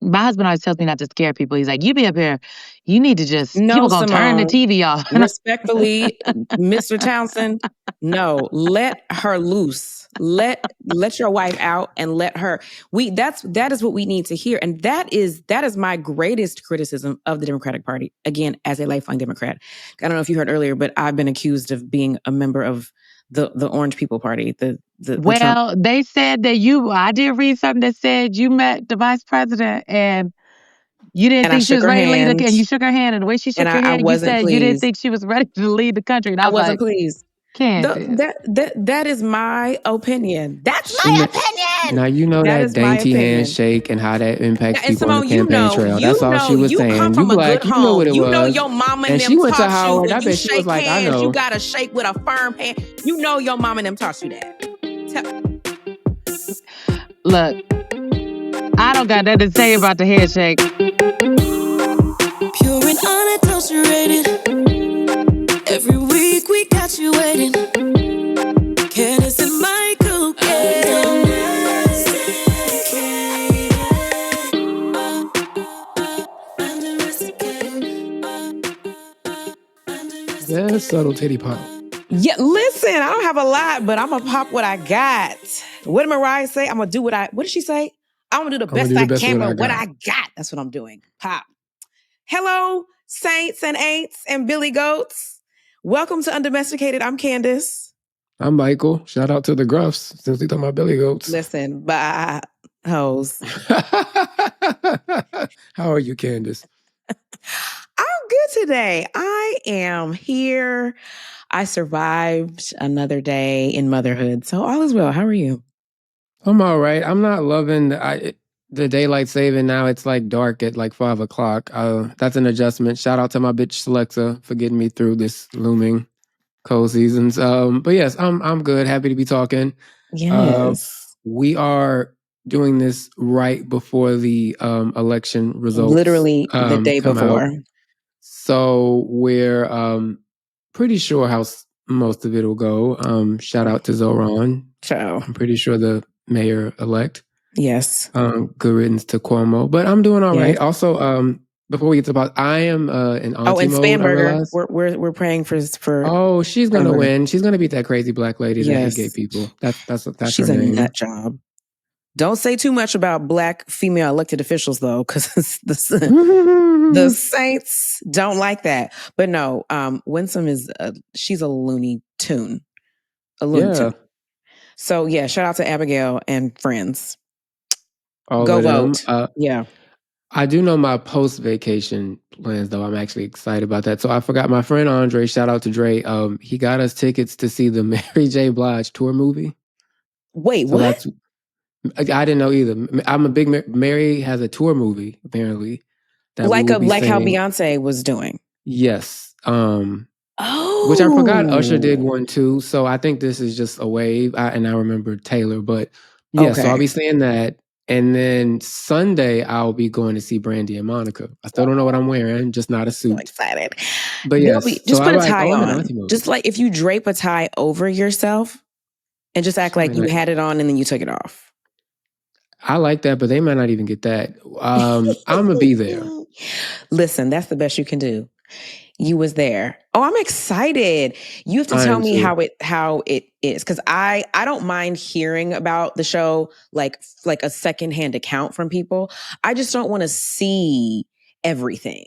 my husband always tells me not to scare people. He's like, you be up here, you need to just, No, people gonna turn the Symone. TV off. Respectfully, Mr. Townsend, no, let her loose. Let your wife out and let her. That is what we need to hear. And that is my greatest criticism of the Democratic Party. Again, as a lifelong Democrat. I don't know if you heard earlier, but I've been accused of being a member of the Orange People Party. Well, Trump. they said that I did read something that said you met the vice president and you didn't think she was ready to lead the, and you shook her hand, and the way she shook your hand, you said you didn't think she was ready to lead the country. And I wasn't pleased. Candiace. That is my opinion. That's my opinion. Now you know that dainty handshake and how that impacts people on the campaign trail. That's all she was saying. Come from you black, a good you home. know what it you was. Know your mama and them she went to taught Howard. you. I bet she was like, hands, I know. You gotta shake with a firm hand. You know your mama and them taught you that. Look, I don't got nothing to say about the handshake. Pure and unadulterated. Every week we got you waiting. Candiace and Michael. Yeah, subtle titty pop. Yeah, listen, I don't have a lot, but I'm gonna pop what I got. What did Mariah say? I'm gonna do what did she say? I'm gonna do the best I can with what I got. That's what I'm doing. Pop. Hello, saints and ain'ts and billy goats. Welcome to Undomesticated. I'm Candiace. I'm Michael. Shout out to the Gruffs, since we talking about billy goats. Listen, bye, hoes. How are you, Candiace? I'm good today. I am here. I survived another day in motherhood, so all is well. How are you? I'm all right. I'm not loving the daylight saving. Now it's like dark at like 5 o'clock. That's an adjustment. Shout out to my bitch Alexa for getting me through this looming cold seasons. But yes, I'm good. Happy to be talking. Yes. We are doing this right before the election results. Literally the day before. Out. So we're pretty sure how most of it will go. Shout out to Zoran. Ciao. I'm pretty sure the mayor-elect. Yes. Good riddance to Cuomo. But I'm doing all right. Also, before we get to about, I am in auntie and mode. Spanberger. We're praying for. Oh, she's gonna win. She's gonna beat that crazy black lady that hate gay people. That's she's her name. a nut job. Don't say too much about black female elected officials though, because the saints don't like that. But no, Winsome she's a Looney Tune. A Looney Tune. So yeah, shout out to Abigail and friends. Go vote. Yeah. I do know my post-vacation plans, though. I'm actually excited about that. So I forgot my friend Andre, shout out to Dre. He got us tickets to see the Mary J. Blige tour movie. Wait, so what? I didn't know either. I'm a big... Mary has a tour movie, apparently. Like how Beyonce was doing. Yes. Which I forgot Usher did one too. So I think this is just a wave. And I remember Taylor. But yeah, so I'll be saying that. And then Sunday, I'll be going to see Brandy and Monica. I still don't know what I'm wearing, just not a suit. I'm excited. But yes. Just put a tie on. Just like if you drape a tie over yourself and just act like you had it on and then you took it off. I like that, but they might not even get that. I'm going to be there. Listen, that's the best you can do. You was there. Oh, I'm excited. You have to tell me how it is. Because I don't mind hearing about the show like a secondhand account from people. I just don't want to see everything.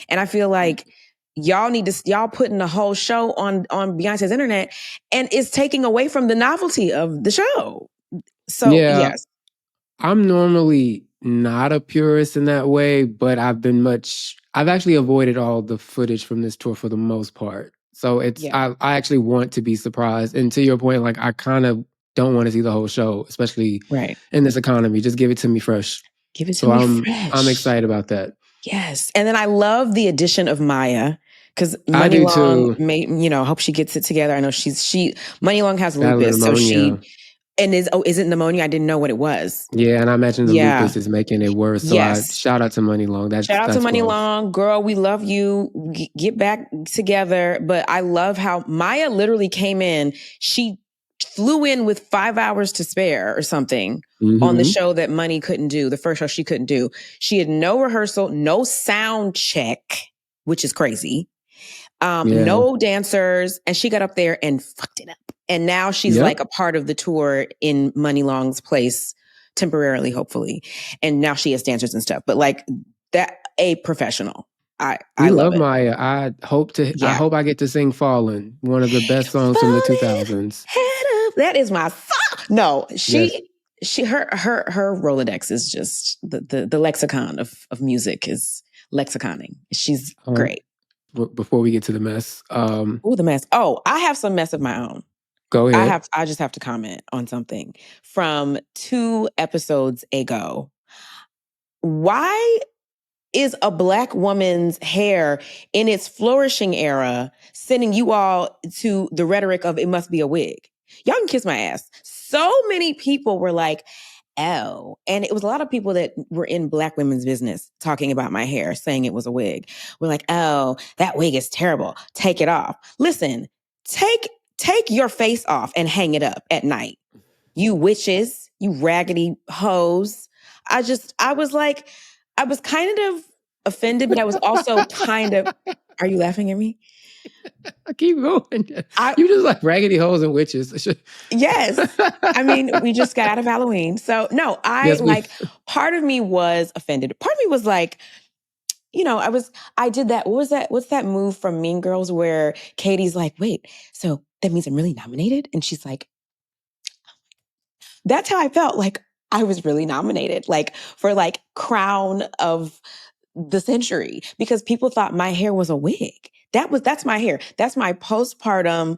And I feel like y'all putting the whole show on Beyonce's internet and it's taking away from the novelty of the show. So yes. I'm normally not a purist in that way, but I've actually avoided all the footage from this tour for the most part. So I actually want to be surprised. And to your point, like I kind of don't want to see the whole show, especially in this economy. Just give it to me fresh. Give it to me fresh. I'm excited about that. Yes. And then I love the addition of Maya. Because Money Long, hope she gets it together. I know Money Long has lupus, so she... And is it pneumonia? I didn't know what it was. Yeah, and I imagine the lupus is making it worse. So shout out to Money Long. Shout out to Money Long. Girl, we love you. Get back together. But I love how Maya literally came in. She flew in with 5 hours to spare or something on the show that Money couldn't do, the first show she couldn't do. She had no rehearsal, no sound check, which is crazy. No dancers, and she got up there and fucked it up. And now she's like a part of the tour in Money Long's place temporarily, hopefully. And now she has dancers and stuff. But like that, a professional. I love Maya. I hope I get to sing "Fallin'," one of the best songs from the 2000s. Head up. That is my song. No, her Rolodex is just the lexicon of music is lexiconing. She's great. Before we get to the mess. The mess. Oh, I have some mess of my own. Go ahead. I just have to comment on something from 2 episodes ago. Why is a Black woman's hair in its flourishing era sending you all to the rhetoric of it must be a wig? Y'all can kiss my ass. So many people were like, oh, and it was a lot of people that were in Black women's business talking about my hair, saying it was a wig. We're like, oh, that wig is terrible. Take it off. Listen, take your face off and hang it up at night. You witches, you raggedy hoes. I was kind of offended, but I was also kind of, are you laughing at me? I keep going. You just like raggedy hoes and witches. Yes. I mean, we just got out of Halloween. So no, part of me was offended. Part of me was like, I did that. What's that move from Mean Girls where Katie's like, wait, so that means I'm really nominated? And she's like, that's how I felt. Like I was really nominated, like for like crown of the century, because people thought my hair was a wig. That's my hair. That's my postpartum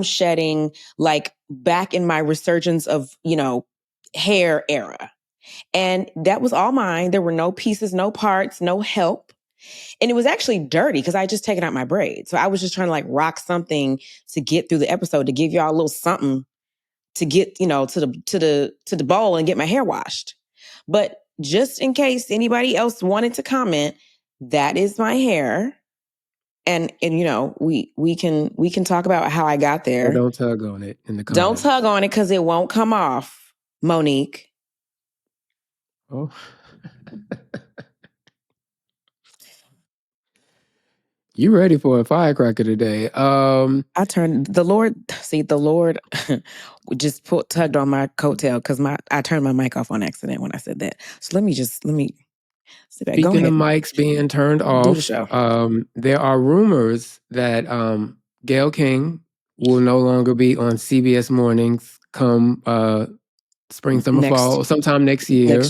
shedding, like back in my resurgence of, hair era. And that was all mine. There were no pieces, no parts, no help. And it was actually dirty because I had just taken out my braids. So I was just trying to like rock something to get through the episode, to give y'all a little something to get, to the bowl and get my hair washed. But just in case anybody else wanted to comment, that is my hair. And we can talk about how I got there. Or don't tug on it in the comments. Don't tug on it because it won't come off, Monique. Oh. You ready for a firecracker today? I turned the Lord just tugged on my coattail because I turned my mic off on accident when I said that. So let me sit back. Speaking of mics being turned off, do the show. There are rumors that Gayle King will no longer be on CBS Mornings come spring, summer, fall, sometime next year.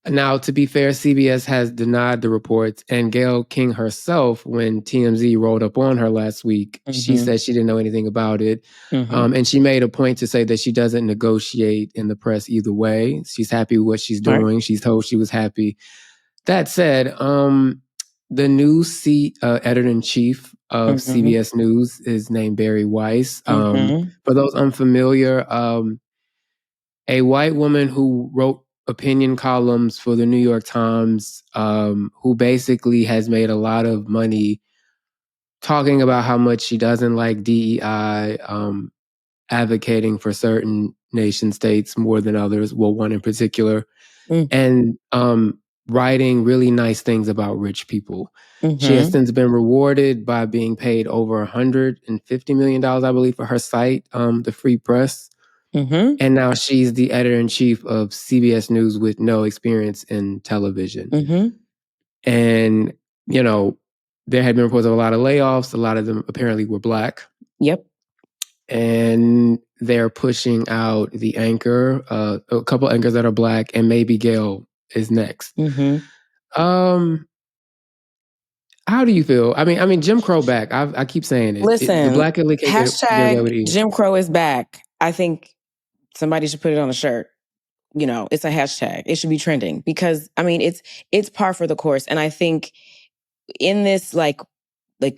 Now, to be fair, CBS has denied the reports, and Gayle King herself, when TMZ rolled up on her last week, she said she didn't know anything about it. And she made a point to say that she doesn't negotiate in the press either way. She's happy with what she's doing. Right. She's told she was happy. That said, the new editor-in-chief of CBS News is named Barry Weiss. For those unfamiliar, a white woman who wrote opinion columns for the New York Times, who basically has made a lot of money talking about how much she doesn't like DEI, advocating for certain nation states more than others, well, one in particular, and writing really nice things about rich people. She has since been rewarded by being paid over $150 million, I believe, for her site, the Free Press. And now she's the editor-in-chief of CBS News with no experience in television. And, there had been reports of a lot of layoffs. A lot of them apparently were Black. Yep. And they're pushing out the anchor, a couple anchors that are Black, and maybe Gayle is next. How do you feel? I mean, Jim Crow back. I keep saying it. Listen, the Black elite hashtag Jim Crow is back. I think somebody should put it on a shirt. It's a hashtag. It should be trending because it's par for the course. And I think in this like the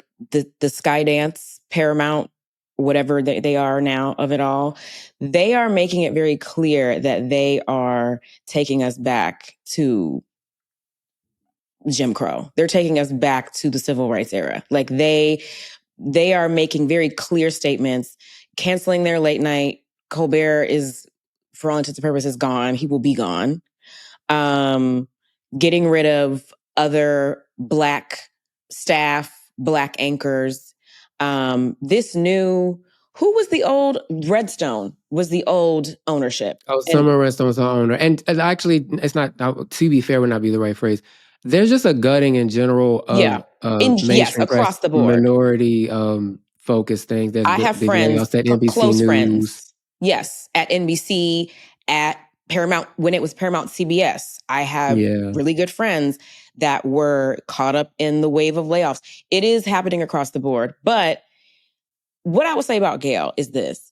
Skydance, Paramount, whatever they are now of it all, they are making it very clear that they are taking us back to Jim Crow. They're taking us back to the civil rights era. Like they are making very clear statements. canceling their late night. Colbert is, for all intents and purposes, gone. He will be gone. Getting rid of other Black staff, Black anchors. This new, who was the old, Redstone was the old ownership. Oh, Summer Redstone was the owner. And actually, it's not, to be fair would not be the right phrase. There's just a gutting in general of mainstream across press, the board. Minority focused things. There's I have big layoffs at NBC close News. Friends. Yes, at NBC, at Paramount, when it was Paramount CBS. I have really good friends that were caught up in the wave of layoffs. It is happening across the board. But what I would say about Gayle is this.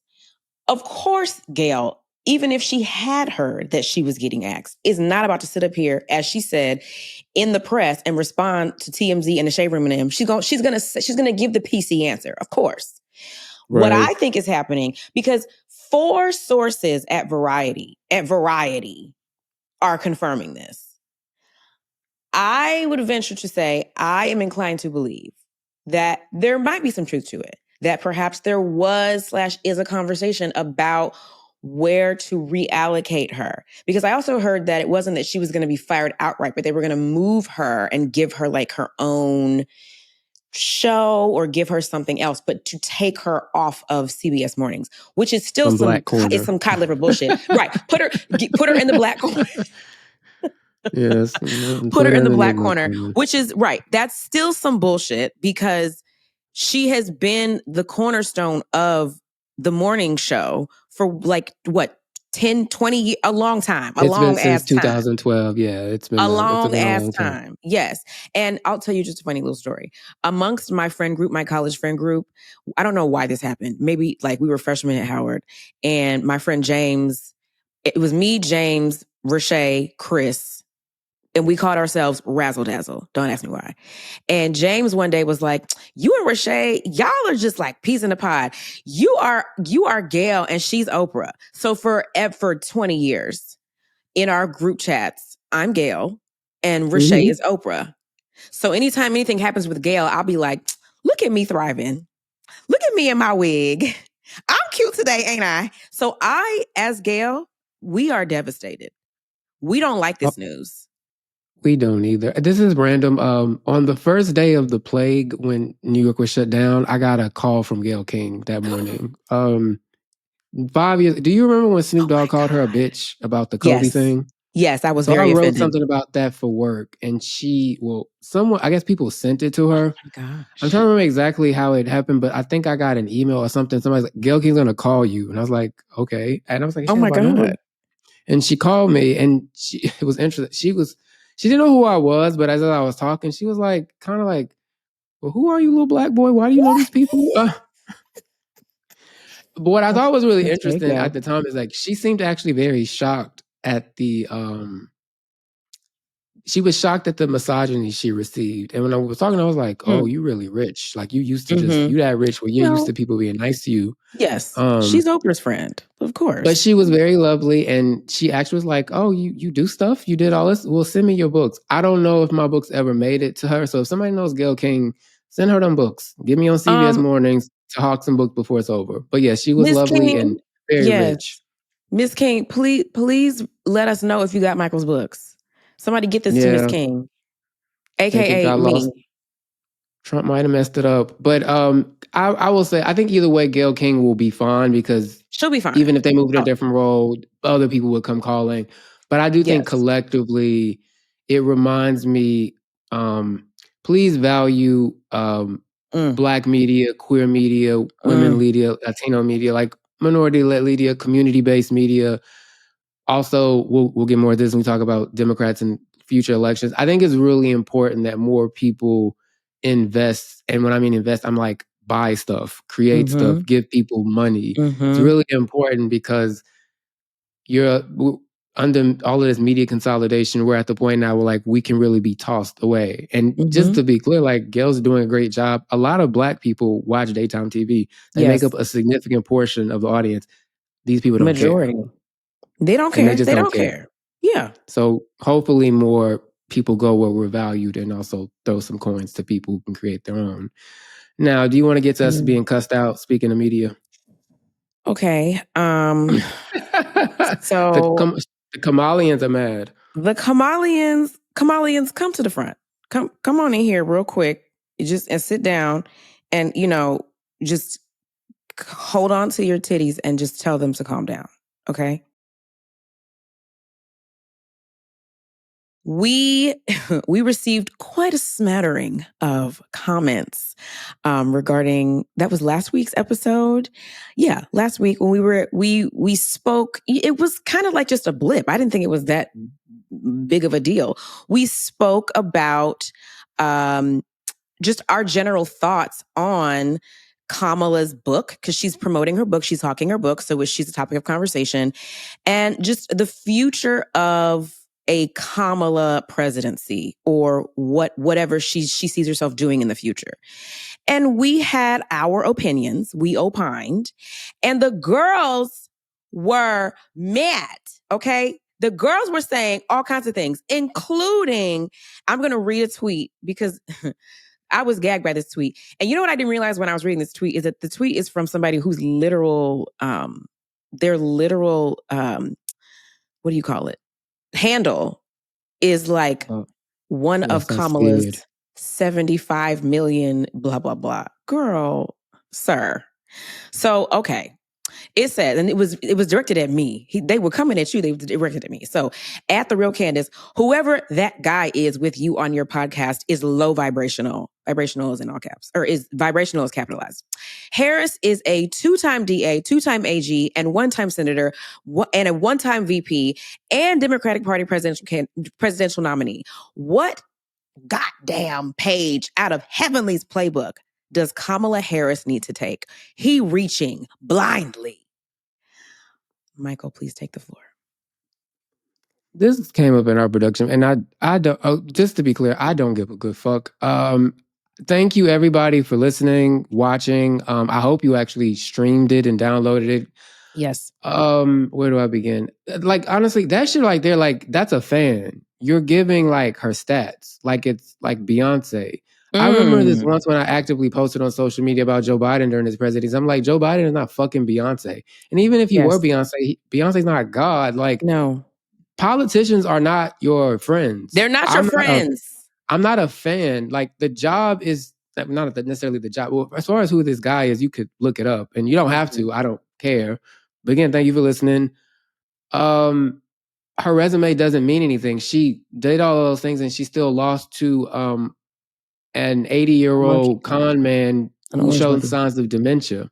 Of course, Gayle, even if she had heard that she was getting axed, is not about to sit up here, as she said, in the press and respond to TMZ and the Shade Room and them. She's gonna give the PC answer, of course. Right. What I think is happening, because 4 sources at Variety are confirming this. I would venture to say I am inclined to believe that there might be some truth to it, that perhaps there was/is a conversation about where to reallocate her. Because I also heard that it wasn't that she was going to be fired outright, but they were going to move her and give her like her own show or give her something else, but to take her off of CBS Mornings, which is still some cod liver bullshit. Right. Put her in the black corner. Yes. Put her in the black corner, which is right. That's still some bullshit, because she has been the cornerstone of the morning show for like what, 10, 20 years, a long time. It's been since 2012. Yeah, it's been a long ass time. Yes. And I'll tell you just a funny little story. Amongst my friend group, my college friend group, I don't know why this happened. Maybe like we were freshmen at Howard, and my friend James, it was me, James, Rashay, Chris, and we called ourselves Razzle Dazzle. Don't ask me why. And James one day was like, you and Rashay, y'all are just like peas in the pod. You are Gayle and she's Oprah. So for 20 years in our group chats, I'm Gayle and Rashay is Oprah. So anytime anything happens with Gayle, I'll be like, look at me thriving. Look at me in my wig. I'm cute today, ain't I? So I, as Gayle, we are devastated. We don't like this news. We don't either. This is random. On the first day of the plague, when New York was shut down, I got a call from Gayle King that morning. 5 years. Do you remember when Snoop Dogg called her a bitch about the Kobe thing? Yes, I was so very I wrote offended. something about that for work, and someone, I guess people sent it to her. Oh my gosh. I'm trying to remember exactly how it happened, but I think I got an email or something. Somebody's like, Gayle King's gonna call you, and I was like, okay. And I was like, oh my God. And she called me, and it was interesting. She didn't know who I was, but as I was talking, she was like, kind of like, well, who are you, little black boy? Why do you know these people? But what I thought was really interesting at the time is like, she seemed actually very shocked at she was shocked at the misogyny she received. And when I was talking, I was like, oh, you really rich. Like you used to you that rich where you're used to people being nice to you. Yes. She's Oprah's friend, of course. But she was very lovely. And she actually was like, oh, you do stuff? You did all this? Well, send me your books. I don't know if my books ever made it to her. So if somebody knows Gayle King, send her them books. Get me on CBS Mornings to hawk some books before it's over. But yeah, she was lovely and very rich. Miss King, please let us know if you got Michael's books. Somebody get this to Miss King, a.k.a. me. Lost. Trump might have messed it up. But I will say, I think either way, Gayle King will be fine, because she'll be fine. Even if they move to a different role, other people would come calling. But I do think collectively, it reminds me, please value Black media, queer media, women media, Latino media, like minority-led media, community-based media. Also, we'll get more of this when we talk about Democrats and future elections. I think it's really important that more people invest. And when I mean invest, I'm like buy stuff, create stuff, give people money. It's really important, because you're under all of this media consolidation. We're at the point now where like we can really be tossed away. And just to be clear, like Gayle's doing a great job. A lot of Black people watch daytime TV. They make up a significant portion of the audience. These people don't care. They don't care. They don't care. Yeah. So hopefully more people go where we're valued, and also throw some coins to people who can create their own. Now, do you want to get to us being cussed out, speaking of media? Okay. So the Kamalians are mad. The Kamalians, come to the front. Come on in here real quick. And sit down, and just hold on to your titties and just tell them to calm down. Okay. We received quite a smattering of comments regarding, that was last week's episode. Yeah, last week when we spoke, it was kind of like just a blip. I didn't think it was that big of a deal. We spoke about just our general thoughts on Kamala's book, because she's promoting her book, she's hawking her book, so she's a topic of conversation, and just the future of a Kamala presidency, or whatever she sees herself doing in the future. And we had our opinions, we opined, and the girls were mad, okay? The girls were saying all kinds of things, including, I'm going to read a tweet because I was gagged by this tweet. And you know what I didn't realize when I was reading this tweet is that the tweet is from somebody whose literal, what do you call it? Handle is like one of Kamala's weird. 75 million, blah, blah, blah. Girl, sir. So, okay. It said, and it was directed at me. They were coming at you. They were directed at me. So at The Real Candiace, whoever that guy is with you on your podcast is low vibrational. Vibrational is in all caps, or is vibrational is capitalized. Harris is a 2-time DA, 2-time AG, and 1-time senator, and a 1-time VP, and Democratic Party presidential nominee. What goddamn page out of Heavenly's playbook does Kamala Harris need to take? He reaching blindly. Michael, please take the floor. This came up in our production, and I don't. Just to be clear, I don't give a good fuck. Thank you everybody for listening, watching. I hope you actually streamed it and downloaded it. Yes. Where do I begin? Like, honestly, that shit, like, they're like, that's a fan. You're giving like her stats, like it's like Beyonce. I remember this once when I actively posted on social media about Joe Biden during his presidency. I'm like, Joe Biden is not fucking Beyonce. And even if he were Beyonce, Beyonce's not God. Like, no. Politicians are not your friends. They're not your friends. I'm not a fan. Like, the job is not necessarily the job. Well, as far as who this guy is, you could look it up, and you don't have to. I don't care. But again, thank you for listening. Her resume doesn't mean anything. She did all those things, and she still lost to an 80-year-old con man who showed signs of dementia.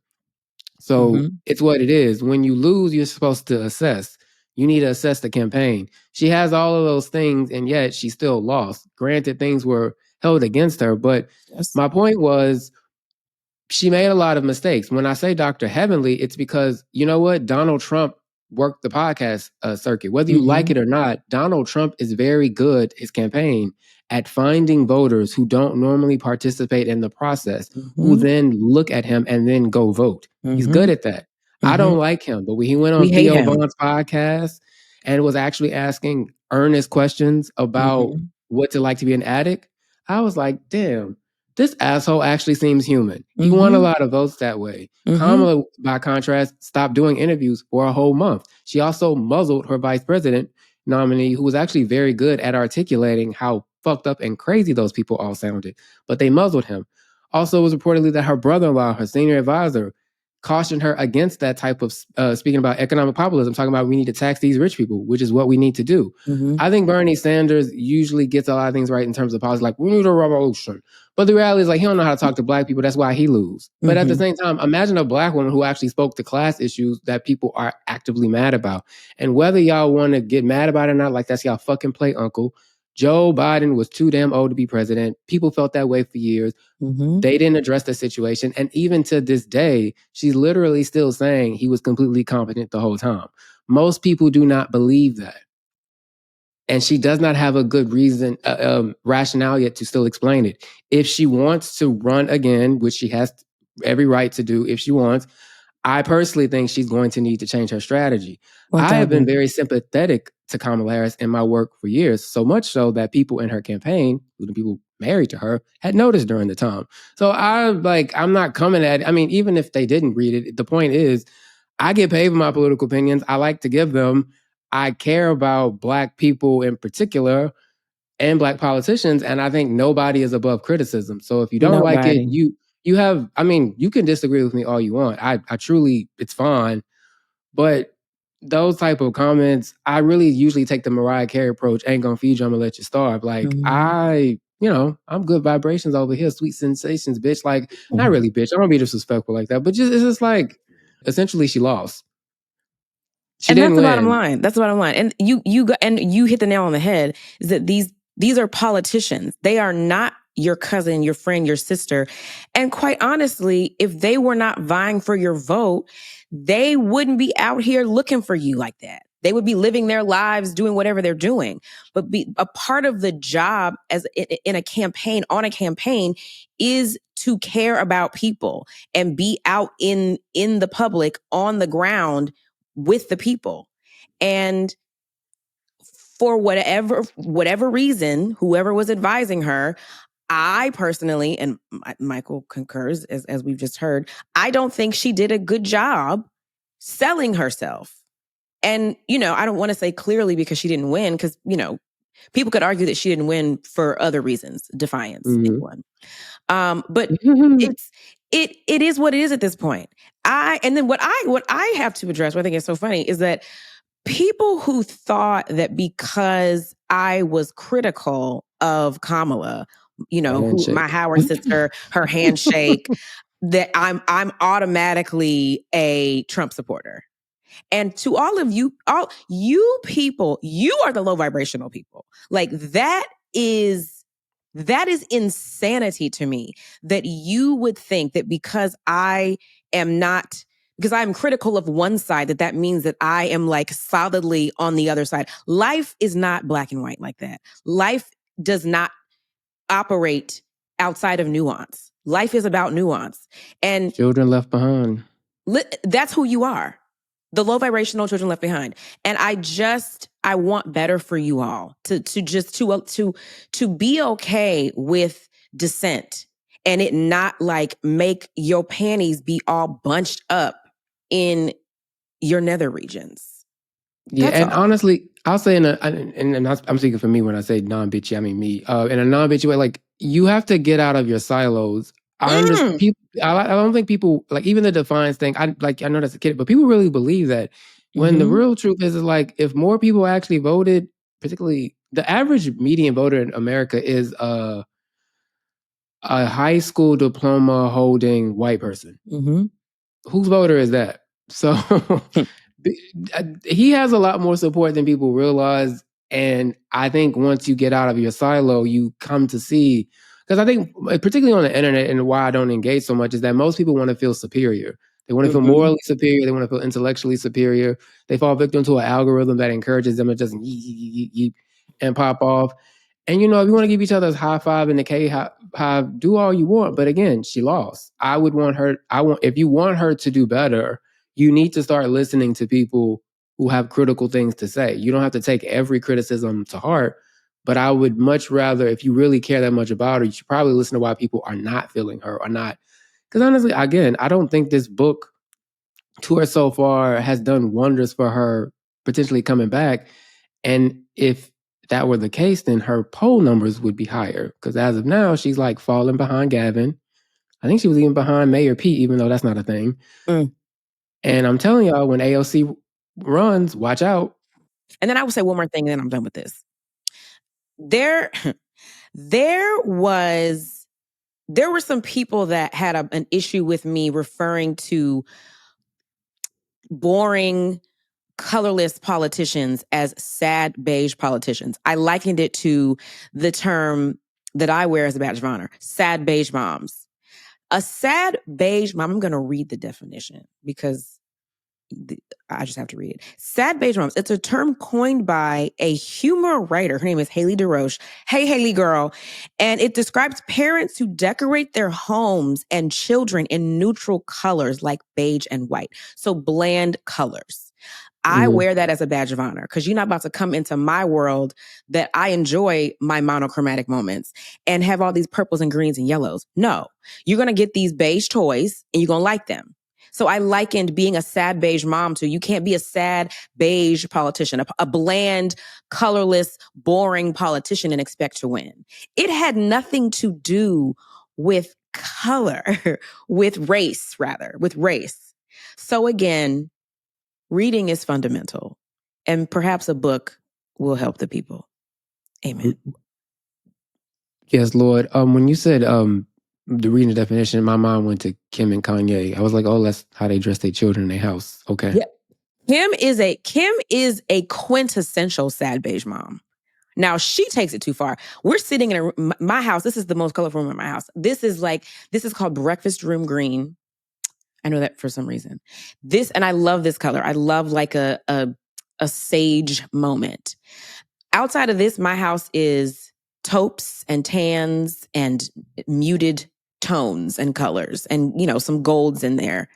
So it's what it is. When you lose, you're supposed to assess. You need to assess the campaign. She has all of those things, and yet she still lost. Granted, things were held against her, but my point was, she made a lot of mistakes. When I say Dr. Heavenly, it's because, you know what? Donald Trump worked the podcast circuit. Whether you like it or not, Donald Trump is very good, his campaign, at finding voters who don't normally participate in the process, who then look at him and then go vote. He's good at that. I don't like him, but when he went on Theo Von's podcast and was actually asking earnest questions about what's it like to be an addict, I was like, damn, this asshole actually seems human. He won a lot of votes that way. Kamala, by contrast, stopped doing interviews for a whole month. She also muzzled her vice president nominee, who was actually very good at articulating how fucked up and crazy those people all sounded, but they muzzled him. Also, it was reportedly that her brother-in-law, her senior advisor, cautioned her against that type of speaking about economic populism, talking about we need to tax these rich people, which is what we need to do. I think Bernie Sanders usually gets a lot of things right in terms of policy, like we need a revolution. But the reality is, like, he don't know how to talk to black people. That's why he lose. But at the same time, imagine a black woman who actually spoke to class issues that people are actively mad about. And whether y'all want to get mad about it or not, like, that's y'all fucking play, uncle. Joe Biden was too damn old to be president. People felt that way for years. They didn't address the situation. And even to this day, she's literally still saying he was completely competent the whole time. Most people do not believe that. And she does not have a good reason, rationale yet to still explain it. If she wants to run again, which she has every right to do if she wants, I personally think she's going to need to change her strategy. I have been very sympathetic to Kamala Harris in my work for years, so much so that people in her campaign, including people married to her, had noticed during the time. So I'm not coming at it. I mean, even if they didn't read it, the point is, I get paid for my political opinions. I like to give them. I care about Black people in particular and Black politicians, and I think nobody is above criticism. So if you don't like it, you have, I mean, you can disagree with me all you want. I truly, it's fine. But those type of comments, I really usually take the Mariah Carey approach, ain't gonna feed you, I'm gonna let you starve. Like, I'm good vibrations over here, sweet sensations, bitch. Like, not really, bitch. I don't be disrespectful like that. But it's just like, essentially, she lost. She didn't win. That's the bottom line. That's the bottom line. And you hit the nail on the head, is that these are politicians. They are not your cousin, your friend, your sister. And quite honestly, if they were not vying for your vote, they wouldn't be out here looking for you like that. They would be living their lives, doing whatever they're doing. But a part of the job as in a campaign, on a campaign, is to care about people and be out in the public, on the ground with the people. And for whatever reason, whoever was advising her, I personally, and Michael concurs, as we've just heard, I don't think she did a good job selling herself. And, I don't want to say clearly because she didn't win, because, people could argue that she didn't win for other reasons. Defiance, one. But it is what it is at this point. And then what I have to address, what I think is so funny, is that people who thought that because I was critical of Kamala, my Howard sister, her handshake, that I'm automatically a Trump supporter. And to all of you, all you people, you are the low vibrational people. Like, that is insanity to me, that you would think that because I'm critical of one side, that means that I am like solidly on the other side. Life is not black and white like that. Life does not operate outside of nuance. Life is about nuance. And children left behind. That's who you are. The low vibrational children left behind. And I want better for you all to be okay with dissent, and it not like make your panties be all bunched up in your nether regions. Yeah, and honestly, I'll say and I'm speaking for me when I say non-bitchy, I mean me. In a non-bitchy way, like, you have to get out of your silos. I understand people. I don't think people, like, even the defiance thing. I know that's a kid, but people really believe that. When the real truth is like, if more people actually voted, particularly the average median voter in America is a high school diploma holding white person. Whose voter is that? So he has a lot more support than people realize. And I think once you get out of your silo, you come to see, because I think particularly on the internet, and why I don't engage so much, is that most people want to feel superior. They want to feel morally superior. They want to feel intellectually superior. They fall victim to an algorithm that encourages them to just and pop off. And, if you want to give each other a high five and a K high, do all you want. But again, she lost. If you want her to do better, you need to start listening to people who have critical things to say. You don't have to take every criticism to heart, but I would much rather, if you really care that much about her, you should probably listen to why people are not feeling her or not. Because honestly, again, I don't think this book tour so far has done wonders for her potentially coming back. And if that were the case, then her poll numbers would be higher. Because as of now, she's like falling behind Gavin. I think she was even behind Mayor Pete, even though that's not a thing. And I'm telling y'all, when AOC runs, watch out. And then I will say one more thing, and then I'm done with this. There were some people that had an issue with me referring to boring, colorless politicians as sad beige politicians. I likened it to the term that I wear as a badge of honor, sad beige moms. A sad beige mom, I'm going to read the definition because I just have to read it. Sad beige moms. It's a term coined by a humor writer. Her name is Haley DeRoche. Hey, Haley girl. And it describes parents who decorate their homes and children in neutral colors like beige and white. So bland colors. I wear that as a badge of honor, because you're not about to come into my world that I enjoy my monochromatic moments and have all these purples and greens and yellows. No, you're going to get these beige toys and you're going to like them. So I likened being a sad beige mom to, you can't be a sad beige politician, a bland, colorless, boring politician and expect to win. It had nothing to do with color, with race. So again, reading is fundamental, and perhaps a book will help the people. Amen. Yes, Lord. When you said the reading definition, my mind went to Kim and Kanye. I was like, oh, that's how they dress their children in their house. Okay. Yep. Kim is a quintessential sad beige mom. Now, she takes it too far. We're sitting in my house. This is the most colorful room in my house. This is called breakfast room green. I know that for some reason. And I love this color. I love like a sage moment. Outside of this, my house is taupes and tans and muted tones and colors and, some golds in there.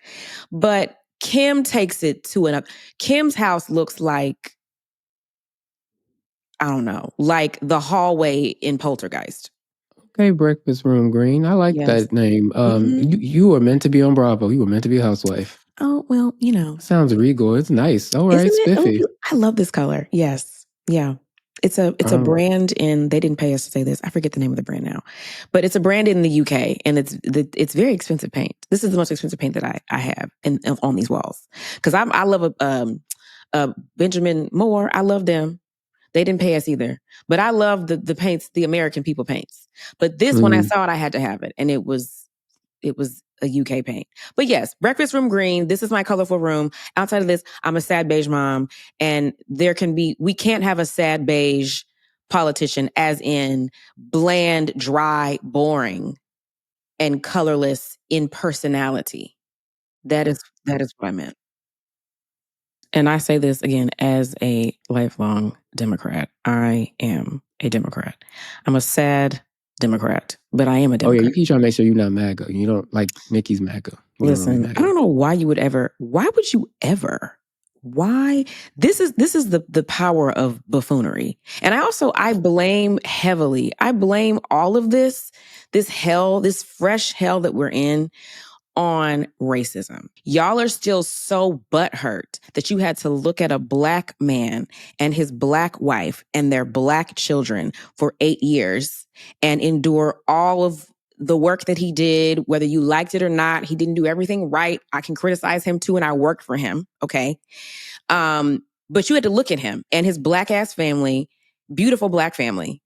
But Kim takes it to another. Kim's house looks like, I don't know, like the hallway in Poltergeist. Okay, breakfast room green. I like that name. You were meant to be on Bravo. You were meant to be a housewife. Oh, well, Sounds regal. It's nice. All right, spiffy. I love this color. Yes. Yeah. It's a brand they didn't pay us to say this. I forget the name of the brand now, but it's a brand in the UK, and it's very expensive paint. This is the most expensive paint that I have on these walls. Cause I love a Benjamin Moore. I love them. They didn't pay us either, but I love the paints, the American people paints. But this, when I saw it, I had to have it. And it was a UK paint. But yes, breakfast room green. This is my colorful room. Outside of this, I'm a sad beige mom. And we can't have a sad beige politician as in bland, dry, boring, and colorless in personality. That is what I meant. And I say this again as a lifelong Democrat. I am a Democrat. I'm a sad Democrat, but I am a Democrat. Oh, yeah, you keep trying to make sure you're not MAGA. You don't like Nikki's MAGA. Listen, I don't know why you would ever. Why would you ever? Why? This is the power of buffoonery. And I blame heavily. I blame all of this hell, this fresh hell that we're in, on racism. Y'all are still so butthurt that you had to look at a Black man and his Black wife and their Black children for 8 years and endure all of the work that he did, whether you liked it or not. He didn't do everything right. I can criticize him too, and I worked for him. Okay. But you had to look at him and his Black ass family, beautiful Black family.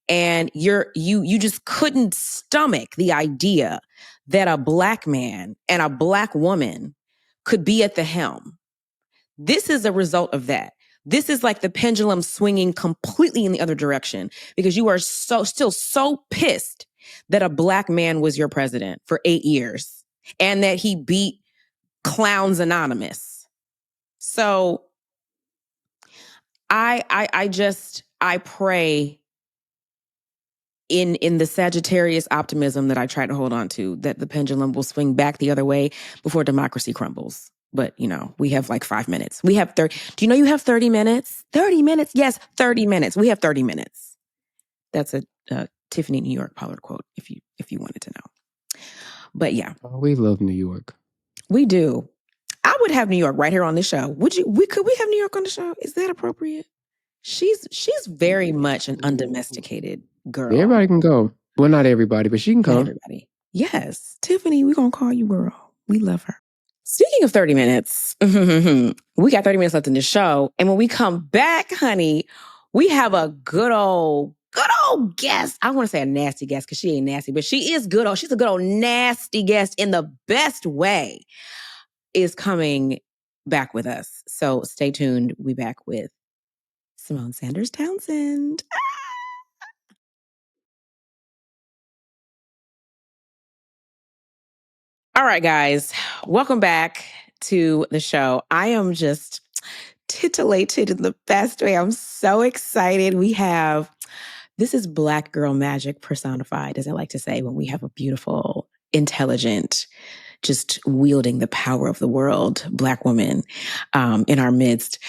And you just couldn't stomach the idea that a Black man and a Black woman could be at the helm. This is a result of that. This is like the pendulum swinging completely in the other direction because you are still so pissed that a Black man was your president for 8 years and that he beat Clowns Anonymous. So I pray in the Sagittarius optimism that I try to hold on to, that the pendulum will swing back the other way before democracy crumbles. But, we have like 5 minutes. We have 30. Do you know you have 30 minutes? 30 minutes? Yes, 30 minutes. We have 30 minutes. That's a Tiffany New York Pollard quote, if you wanted to know. But yeah. Oh, we love New York. We do. I would have New York right here on this show. Could we have New York on the show? Is that appropriate? She's very much an undomesticated girl. Everybody can go. Well, not everybody, but she can come. Not everybody. Yes. Tiffany, we're going to call you girl. We love her. Speaking of 30 minutes, we got 30 minutes left in the show. And when we come back, honey, we have a good old guest. I don't want to say a nasty guest because she ain't nasty, but she is good old. She's a good old nasty guest in the best way, is coming back with us. So stay tuned. We back with Symone Sanders-Townsend. All right, guys, welcome back to the show. I am just titillated in the best way. I'm so excited. This is Black girl magic personified, as I like to say, when we have a beautiful, intelligent, just wielding the power of the world, Black woman in our midst.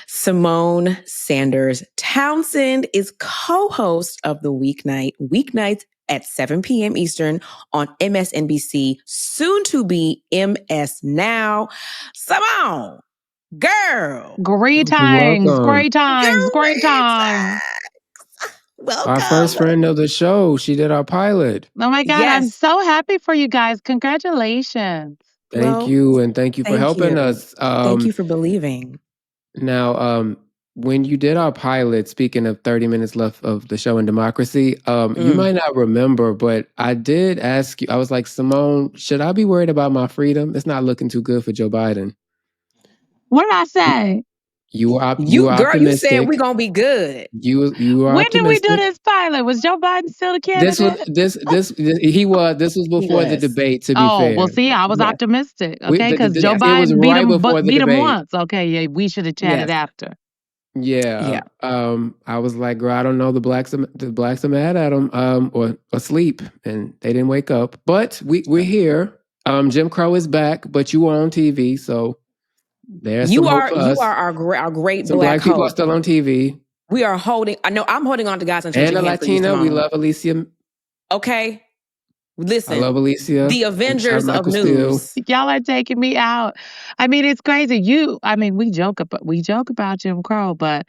Symone Sanders-Townsend is co-host of the Weeknight's at 7 p.m. Eastern on MSNBC, soon to be MS Now. Symone, girl. Great times. Welcome. Our first friend of the show. She did our pilot. Oh my God, I'm so happy for you guys. Congratulations. Thank you. And thank you for helping us. Thank you for believing. Now, when you did our pilot, speaking of 30 minutes left of the show in democracy, you might not remember, but I did ask you, I was like, Symone, should I be worried about my freedom? It's not looking too good for Joe Biden. What did I say? You were optimistic. You said we're going to be good. You were when optimistic. Did we do this pilot? Was Joe Biden still the candidate? This was before the debate, to be fair. Well, see, I was optimistic, okay? Because Joe Biden beat him once. Okay, yeah, we should have chatted after. Yeah. I was like, girl, I don't know. The blacks are mad at him, or asleep, and they didn't wake up. But we're here. Jim Crow is back, but you were on TV, so there's some hope for us. You are our great some black people are still on TV. We are holding. I know I'm holding on to God's unchanging hand. And a Latina, we love Alicia. Okay. Listen, I love Alicia. The Avengers of news. Y'all are taking me out. I mean, it's crazy. We joke about Jim Crow, but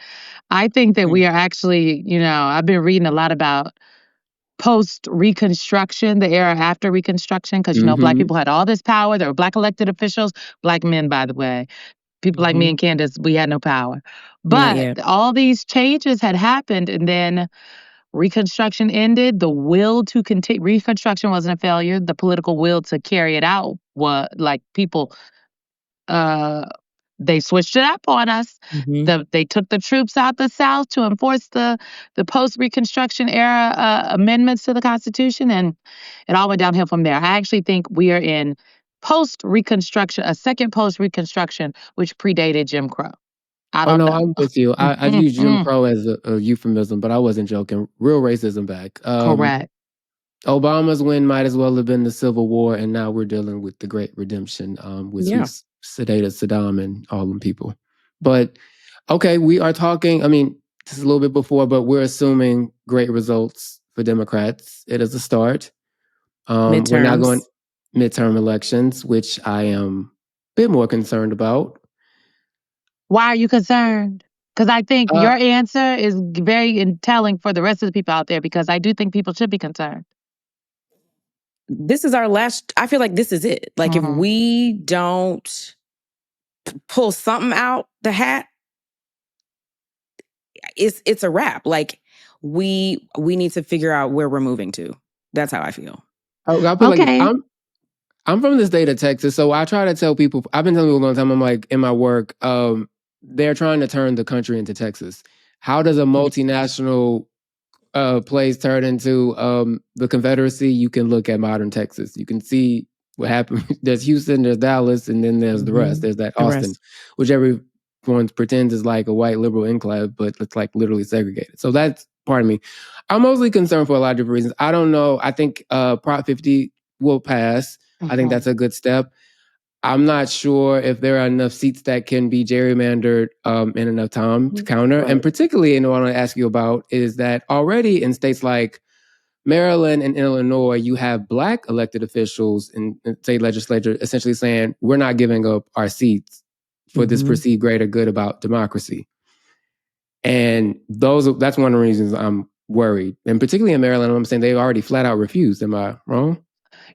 I think that we are actually, I've been reading a lot about post-Reconstruction, the era after Reconstruction, because, Black people had all this power. There were Black elected officials, Black men, by the way. People like me and Candiace, we had no power. But all these changes had happened, and then Reconstruction ended. The will to continue. Reconstruction wasn't a failure. The political will to carry it out was like people. They switched it up on us. They took the troops out the South to enforce the post-Reconstruction era amendments to the Constitution, and it all went downhill from there. I actually think we are in post-Reconstruction, a second post-Reconstruction, which predated Jim Crow. I don't know. I'm with you. I use Jim Crow as a euphemism, but I wasn't joking. Real racism back. Correct. Obama's win might as well have been the Civil War, and now we're dealing with the Great Redemption, with sedated Saddam and all them people. But, okay, we are talking, this is a little bit before, but we're assuming great results for Democrats. It is a start. Midterms. We're now going midterm elections, which I am a bit more concerned about. Why are you concerned? Because I think your answer is very telling for the rest of the people out there, because I do think people should be concerned. This is our last, I feel like this is it. Like if we don't pull something out the hat, it's a wrap. Like we need to figure out where we're moving to. That's how I feel. I'm from the state of Texas, so I try to tell people, I've been telling people a long time, I'm like, in my work, they're trying to turn the country into Texas. How does a multinational place turn into the Confederacy? You can look at modern Texas. You can see what happened. There's Houston, there's Dallas, and then there's the rest. There's that Austin, which everyone pretends is like a white liberal enclave, but it's like literally segregated. So that's part of me. I'm mostly concerned for a lot of different reasons. I don't know. I think Prop 50 will pass. I think that's a good step. I'm not sure if there are enough seats that can be gerrymandered in enough time to counter. Right. And particularly, what I want to ask you about is that already in states like Maryland and Illinois, you have Black elected officials in state legislature essentially saying, we're not giving up our seats for this perceived greater good about democracy. And that's one of the reasons I'm worried. And particularly in Maryland, I'm saying they already flat out refused. Am I wrong?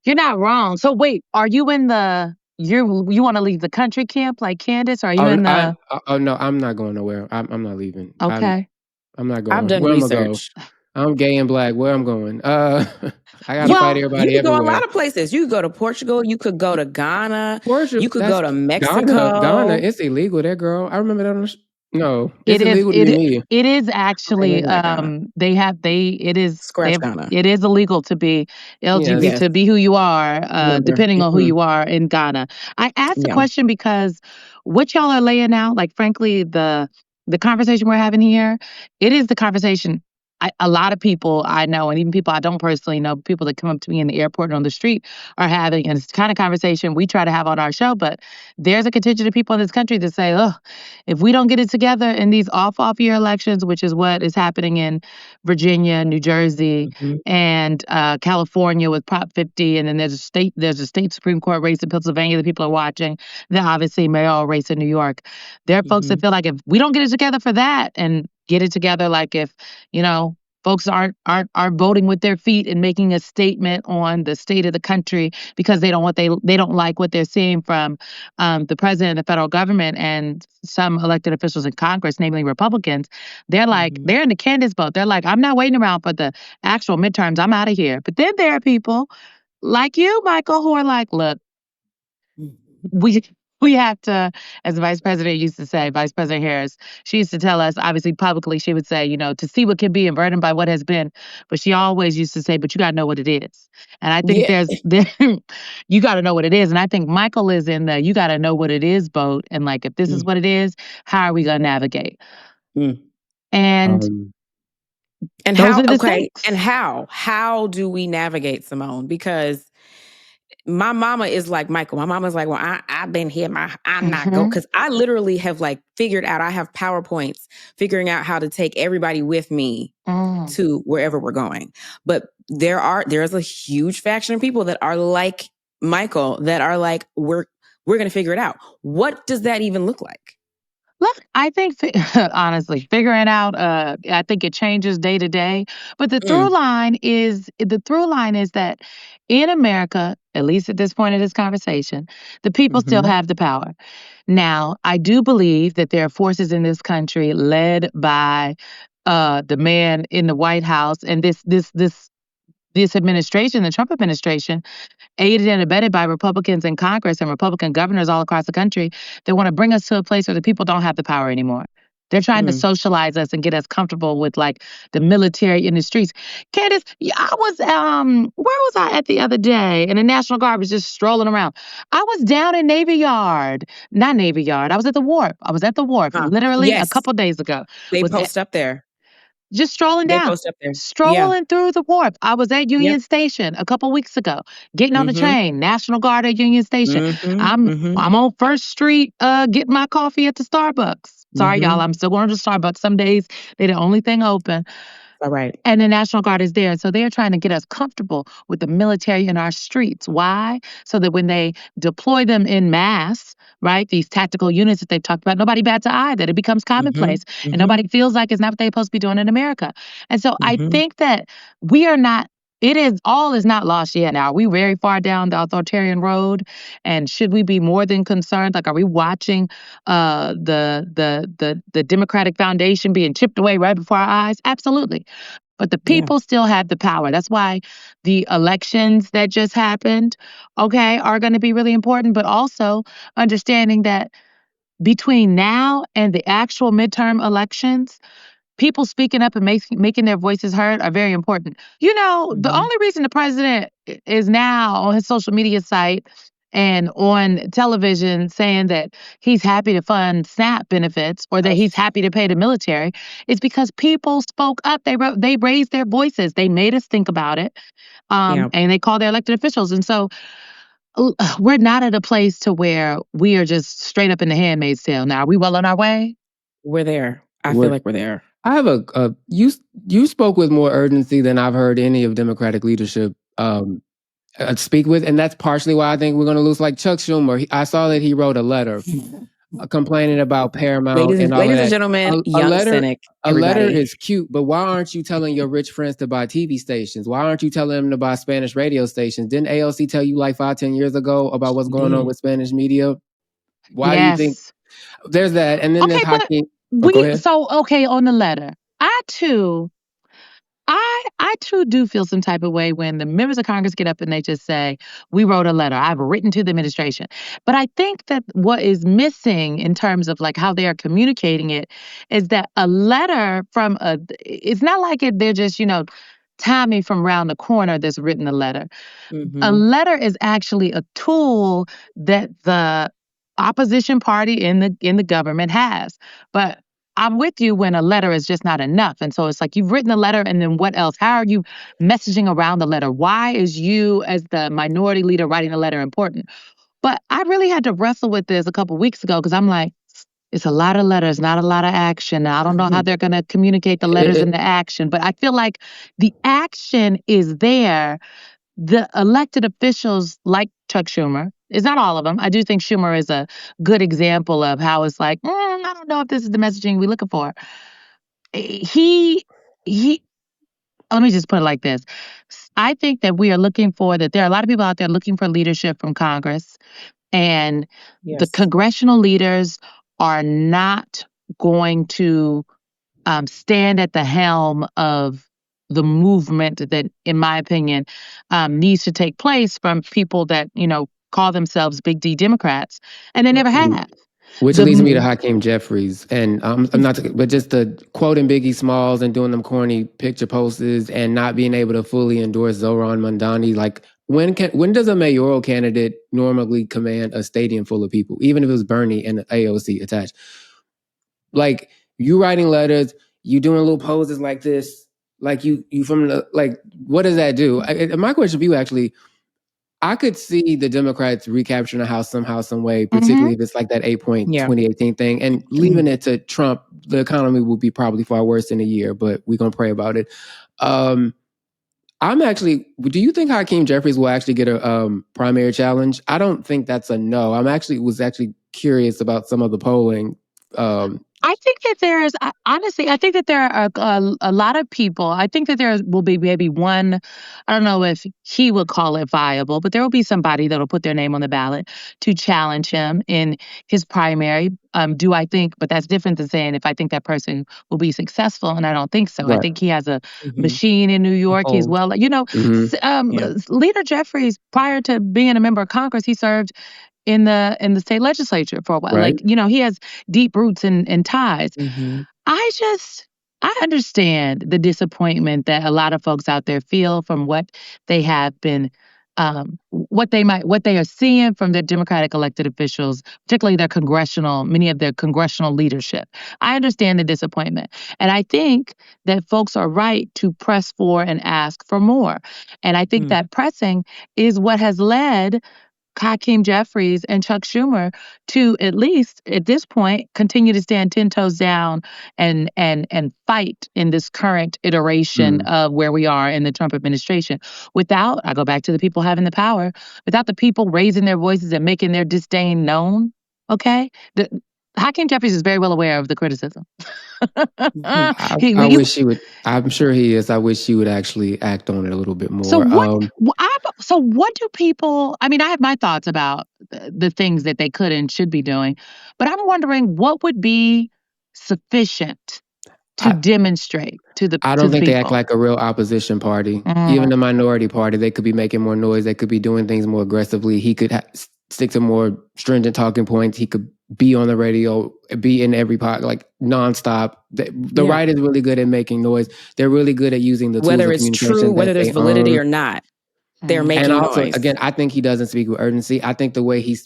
You're not wrong. So wait, are you in the... You want to leave the country camp like Candiace? Or are you in the... no, I'm not going nowhere. I'm not leaving. Okay. I'm not going. I've done research. I'm gay and Black. Where I'm going? I got to fight everybody everywhere. You could go a lot of places. You could go to Portugal. You could go to Ghana. You could go to Mexico. Ghana, it's illegal there, girl. I remember that No, it's illegal to me. It is actually Ghana. It is illegal to be LGBT, to be who you are, depending on who you are in Ghana. I asked the question because what y'all are laying out, like frankly, the conversation we're having here, it is the conversation a lot of people I know, and even people I don't personally know, people that come up to me in the airport and on the street are having, and it's the kind of conversation we try to have on our show, but there's a contingent of people in this country that say, oh, if we don't get it together in these off-year elections, which is what is happening in Virginia, New Jersey, and California with Prop 50, and then there's a state Supreme Court race in Pennsylvania that people are watching, then obviously mayoral race in New York. There are folks that feel like if we don't get it together for that and get it together, like if, folks aren't voting with their feet and making a statement on the state of the country because they don't like what they're seeing from the president and the federal government and some elected officials in Congress, namely Republicans. They're like, they're in the Candiace boat. They're like, I'm not waiting around for the actual midterms. I'm out of here. But then there are people like you, Michael, who are like, look, we have to, as the vice president used to say, Vice President Harris, she used to tell us, obviously publicly, she would say, to see what can be and burdened by what has been. But she always used to say, but you got to know what it is. And I think you got to know what it is. And I think Michael is in the you got to know what it is boat. And like, if this is what it is, how are we going to navigate? And how, and how do we navigate, Symone? Because my mama is like Michael. My mama's like, well, I've been here. I'm not going, because I literally have like figured out. I have PowerPoints figuring out how to take everybody with me to wherever we're going. But there's a huge faction of people that are like Michael that are like, we're going to figure it out. What does that even look like? Look, I think, honestly, figuring out, I think it changes day to day. But the through line is that in America, at least at this point of this conversation, the people still have the power. Now, I do believe that there are forces in this country led by the man in the White House and this administration, the Trump administration, aided and abetted by Republicans in Congress and Republican governors all across the country that want to bring us to a place where the people don't have the power anymore. They're trying to socialize us and get us comfortable with like the military in the streets. Candiace, I was, where was I at the other day? And the National Guard was just strolling around. I was down in Navy Yard. Not Navy Yard. I was at the wharf. Literally a couple days ago. They post up there. Just strolling down, strolling through the wharf. I was at Union Station a couple weeks ago, getting on the train, National Guard at Union Station. I'm on First Street getting my coffee at the Starbucks. Sorry, y'all, I'm still going to Starbucks. Some days they're the only thing open. All right. And the National Guard is there. So they're trying to get us comfortable with the military in our streets. Why? So that when they deploy them in mass, right, these tactical units that they've talked about, nobody bats an eye, that it becomes commonplace and nobody feels like it's not what they're supposed to be doing in America. And so I think that all is not lost yet. Now, are we very far down the authoritarian road? And should we be more than concerned? Like, are we watching the Democratic Foundation being chipped away right before our eyes? Absolutely. But the people still have the power. That's why the elections that just happened, are going to be really important. But also understanding that between now and the actual midterm elections, people speaking up and making their voices heard are very important. The only reason the president is now on his social media site and on television saying that he's happy to fund SNAP benefits or that he's happy to pay the military is because people spoke up. They raised their voices. They made us think about it, and they called their elected officials. And so we're not at a place to where we are just straight up in the Handmaid's Tale. Now, are we well on our way? We're there. I feel like we're there. I have you spoke with more urgency than I've heard any of Democratic leadership speak with, and that's partially why I think we're going to lose. Like Chuck Schumer, I saw that he wrote a letter complaining about Paramount and all ladies and gentlemen, cynic. A letter is cute, but why aren't you telling your rich friends to buy TV stations? Why aren't you telling them to buy Spanish radio stations? Didn't AOC tell you like 5-10 years ago about what's going on with Spanish media? Why do you think there's that? And then there's Hakeem. On the letter, I too do feel some type of way when the members of Congress get up and they just say, we wrote a letter. I've written to the administration. But I think that what is missing in terms of like how they are communicating it is that a letter it's not like they're just, Tommy from around the corner that's written a letter. A letter is actually a tool that the opposition party in the government has. But I'm with you when a letter is just not enough. And so it's like, you've written a letter, and then what else? How are you messaging around the letter? Why is you, as the minority leader, writing a letter important? But I really had to wrestle with this a couple weeks ago, because I'm like, it's a lot of letters, not a lot of action. I don't know how they're going to communicate the letters into action, but I feel like the action is there. The elected officials like Chuck Schumer, it's not all of them. I do think Schumer is a good example of how it's like, I don't know if this is the messaging we're looking for. He, let me just put it like this. I think that we are looking for, that there are a lot of people out there looking for leadership from Congress, and the congressional leaders are not going to stand at the helm of the movement that, in my opinion, needs to take place from people that, call themselves Big D Democrats, and they never have. Which leads me to Hakeem Jeffries, and I'm not, but just the quoting Biggie Smalls and doing them corny picture posters and not being able to fully endorse Zohran Mamdani. Like, when does a mayoral candidate normally command a stadium full of people, even if it was Bernie and the AOC attached? Like, you writing letters, you doing little poses like this, like you from the, like, what does that do? My question for you, actually, I could see the Democrats recapturing the House somehow, some way, particularly if it's like that 8-point 2018 thing, and leaving it to Trump. The economy will be probably far worse in a year, but we're going to pray about it. Do you think Hakeem Jeffries will actually get a primary challenge? I don't think that's a no. Was actually curious about some of the polling. I think that there's, honestly, I think that there are a lot of people. I think that there will be maybe one, I don't know if he would call it viable, but there will be somebody that will put their name on the ballot to challenge him in his primary. Do I think, but that's different than saying if I think that person will be successful, and I don't think so. Right. I think he has a machine in New York. He's Leader Jeffries, prior to being a member of Congress, he served in the state legislature for a while. Right. Like, he has deep roots and ties. I understand the disappointment that a lot of folks out there feel from what they have been, what they are seeing from their Democratic elected officials, particularly many of their congressional leadership. I understand the disappointment. And I think that folks are right to press for and ask for more. And I think that pressing is what has led Hakeem Jeffries and Chuck Schumer to, at least at this point, continue to stand 10 toes down and fight in this current iteration of where we are in the Trump administration. Without, I go back to the people having the power, without the people raising their voices and making their disdain known, okay? Hakeem Jeffries is very well aware of the criticism. I wish he would. I'm sure he is. I wish he would actually act on it a little bit more. So what do people? I mean, I have my thoughts about the things that they could and should be doing, but I'm wondering what would be sufficient to demonstrate to the. I don't think they act like a real opposition party. Even the minority party, they could be making more noise. They could be doing things more aggressively. He could stick to more stringent talking points. He could be on the radio, be in every part, like nonstop. The right is really good at making noise. They're really good at using the tools whether of it's communication true, whether there's validity or not. They're making and also, noise. Again, I think he doesn't speak with urgency. I think the way he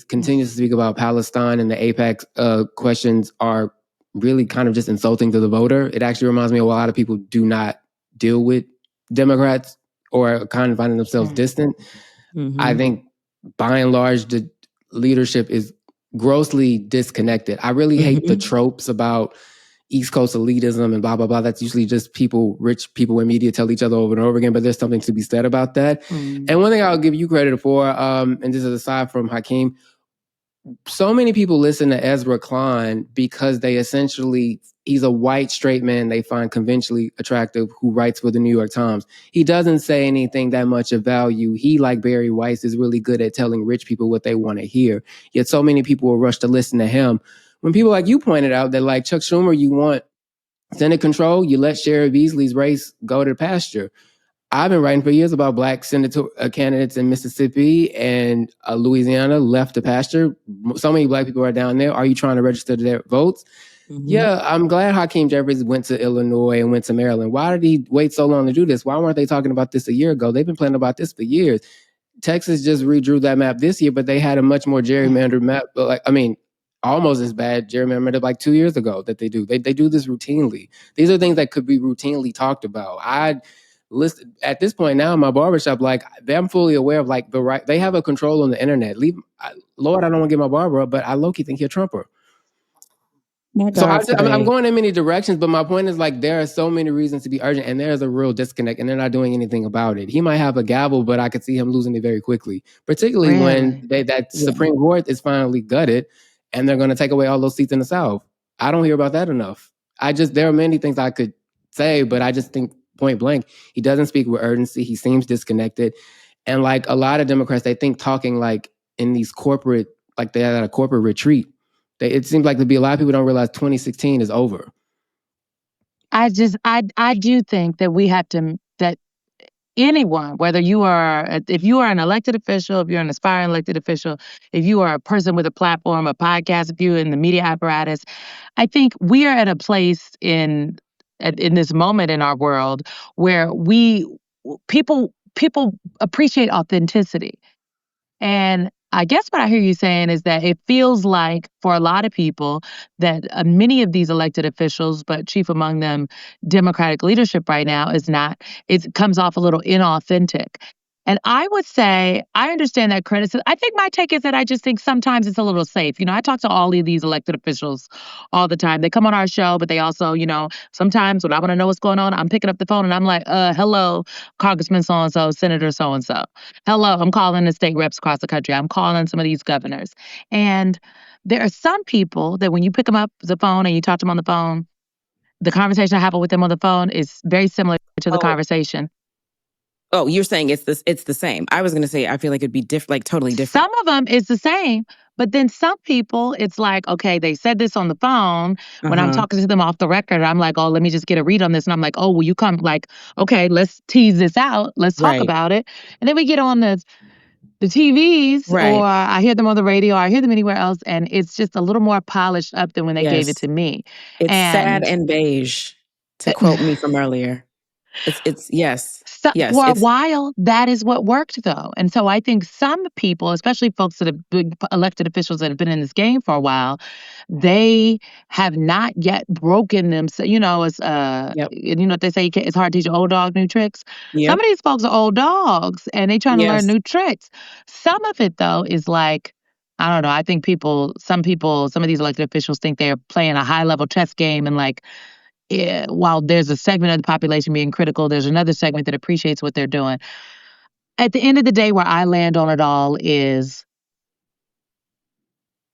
continues to speak about Palestine and the AIPAC questions are really kind of just insulting to the voter. It actually reminds me of a lot of people do not deal with Democrats or kind of finding themselves distant. I think by and large, the leadership is grossly disconnected. I really hate the tropes about East Coast elitism and blah, blah, blah. That's usually just rich people in media tell each other over and over again, but there's something to be said about that. And one thing I'll give you credit for, and this is aside from Hakeem, so many people listen to Ezra Klein because he's a white straight man they find conventionally attractive who writes for the New York Times. He doesn't say anything that much of value. He, like Barry Weiss, is really good at telling rich people what they want to hear. Yet so many people will rush to listen to him. When people like you pointed out that, like Chuck Schumer, you want Senate control, you let Sherrod Beasley's race go to pasture. I've been writing for years about black senator candidates in Mississippi and Louisiana left to pasture. So many black people are down there. Are you trying to register their votes? Yeah, I'm glad Hakeem Jeffries went to Illinois and went to Maryland. Why did he wait so long to do this? Why weren't they talking about this a year ago? They've been planning about this for years. Texas just redrew that map this year, but they had a much more gerrymandered map. almost as bad gerrymandered like 2 years ago that they do. They do this routinely. These are things that could be routinely talked about. I listen at this point now in my barbershop, like I'm fully aware of like the right. They have a control on the internet. Lord, I don't want to get my barber up, but I low-key think you're a Trumper. So I'm going in many directions, but my point is like there are so many reasons to be urgent, and there's a real disconnect, and they're not doing anything about it. He might have a gavel, but I could see him losing it very quickly, particularly when that Supreme Court is finally gutted, and they're going to take away all those seats in the South. I don't hear about that enough. There are many things I could say, but I just think point blank, he doesn't speak with urgency. He seems disconnected, and like a lot of Democrats, they think talking like in these corporate, like they're at a corporate retreat. It seems like to be a lot of people don't realize 2016 is over. I do think that we have to, that anyone, whether if you are an elected official, if you're an aspiring elected official, if you are a person with a platform, a podcast, if you're in the media apparatus, I think we are at a place in this moment in our world where people appreciate authenticity. And I guess what I hear you saying is that it feels like for a lot of people that many of these elected officials, but chief among them, Democratic leadership right now it comes off a little inauthentic. And I would say, I understand that criticism. I think my take is that I just think sometimes it's a little safe. I talk to all of these elected officials all the time. They come on our show, but they also, sometimes when I want to know what's going on, I'm picking up the phone and I'm like, hello, Congressman so-and-so, Senator so-and-so. Hello, I'm calling the state reps across the country. I'm calling some of these governors. And there are some people that when you pick them up the phone and you talk to them on the phone, the conversation I have with them on the phone is very similar to the conversation. Oh, you're saying it's the same. I was going to say, I feel like it'd be like totally different. Some of them is the same, but then some people, it's like, okay, they said this on the phone. When I'm talking to them off the record, I'm like, oh, let me just get a read on this. And I'm like, oh, will you come? Like, okay, let's tease this out. Let's talk about it. And then we get on the TVs, or I hear them on the radio, or I hear them anywhere else, and it's just a little more polished up than when they gave it to me. It's sad and beige, to quote me from earlier. It's yes. For a while, that is what worked, though. And so I think some people, especially folks that have been elected officials that have been in this game for a while, they have not yet broken them. So, you know what they say, it's hard to teach an old dog new tricks. Yep. Some of these folks are old dogs, and they trying to learn new tricks. Some of it, though, is like, I don't know, I think some of these elected officials think they're playing a high-level chess game, and like, while there's a segment of the population being critical, there's another segment that appreciates what they're doing. At the end of the day, where I land on it all is,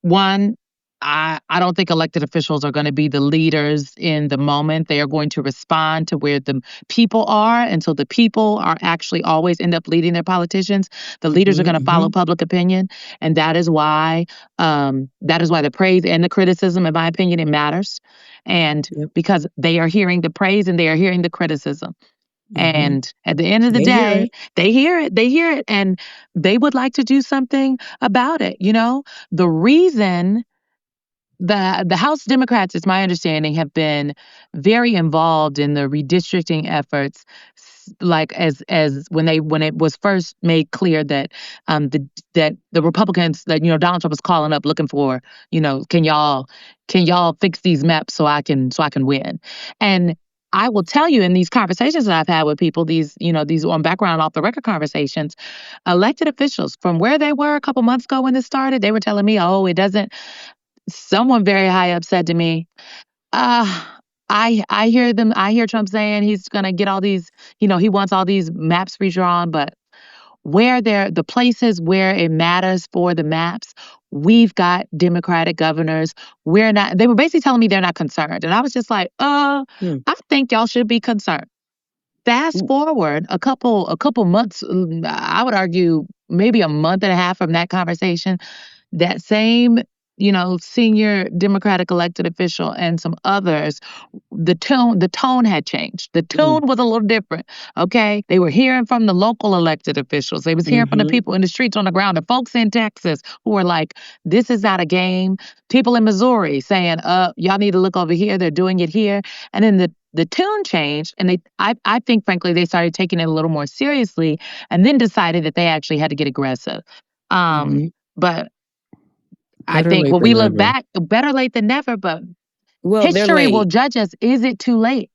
one, I don't think elected officials are going to be the leaders in the moment. They are going to respond to where the people are. And so the people are actually always end up leading their politicians. The leaders are going to follow public opinion. And that is why the praise and the criticism, in my opinion, it matters. And because they are hearing the praise and they are hearing the criticism. And at the end of the day, they hear it, and they would like to do something about it. The reason the House Democrats, it's my understanding, have been very involved in the redistricting efforts, like as when it was first made clear that the Republicans, that Donald Trump was calling up looking for, can y'all fix these maps so I can win. And I will tell you, in these conversations that I've had with people, these on background off the record conversations, elected officials from where they were a couple months ago when this started, they were telling me, oh, it doesn't. Someone very high up said to me, I hear Trump saying he's going to get all these, he wants all these maps redrawn, but the places where it matters for the maps, we've got Democratic governors. They were basically telling me they're not concerned. And I was just like, I think y'all should be concerned. Fast forward a couple months, I would argue maybe a month and a half from that conversation, that same senior Democratic elected official and some others, the tone had changed. The tone was a little different, okay? They were hearing from the local elected officials. They was hearing from the people in the streets on the ground, the folks in Texas who were like, this is not a game. People in Missouri saying, y'all need to look over here. They're doing it here. And then the tune changed, and I think, frankly, they started taking it a little more seriously, and then decided that they actually had to get aggressive. But I think when we look back, better late than never, but history will judge us. Is it too late?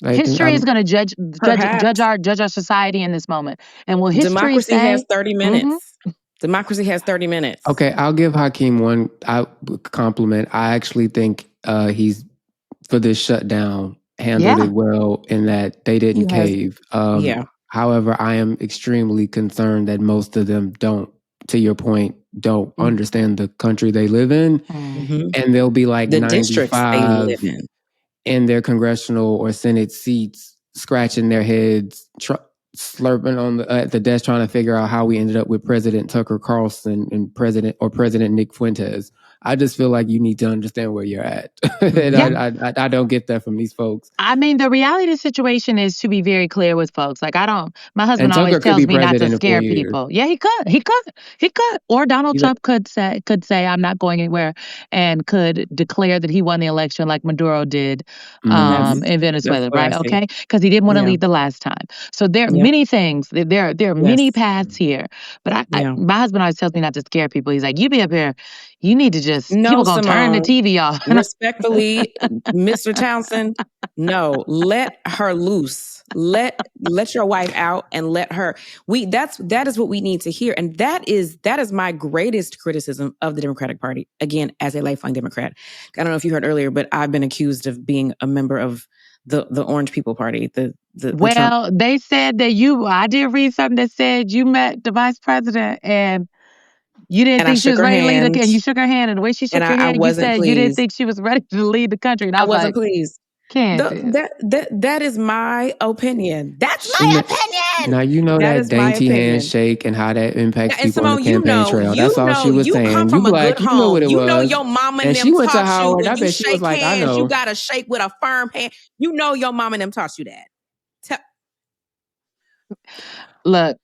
History is going to judge our society in this moment. And will history Democracy has 30 minutes. Mm-hmm. Democracy has 30 minutes. Okay, I'll give Hakeem one compliment. I actually think he's, for this shutdown, handled it well in that they didn't cave. However, I am extremely concerned that most of them don't, to your point, don't understand the country they live in. Mm-hmm. And they'll be like the 95 in their congressional or Senate seats, scratching their heads, slurping on at the desk, trying to figure out how we ended up with President Tucker Carlson and President Nick Fuentes. I just feel like you need to understand where you're at. And I don't get that from these folks. I mean, the reality of the situation is to be very clear with folks. Like, my husband always tells me not to scare people. Yeah, he could. Or Donald Trump could say, I'm not going anywhere, and could declare that he won the election like Maduro did in Venezuela, right? Okay? Because he didn't want to lead the last time. So there are many things. There are many paths here. But my husband always tells me not to scare people. He's like, you be up here, you need to just, people gonna turn the TV off. Respectfully, Mr. Townsend, no, let her loose. Let your wife out and let her. That is what we need to hear. And that is my greatest criticism of the Democratic Party. Again, as a lifelong Democrat. I don't know if you heard earlier, but I've been accused of being a member of the Orange People Party. They said that I did read something that said you met the vice president and you didn't think she was ready to lead the country. And you shook her hand, and the way she shook your hand, you said you didn't think she was ready to lead the country. And I wasn't pleased. That is my opinion. That's my opinion. Now you know that dainty handshake and how that impacts people on the campaign trail. That's all she was saying. Come from a good home. Know what it was. You know your mama and them she went taught to Howard. you I bet she was like, hands, I know. You gotta shake with a firm hand. You know your mama and them taught you that. Look.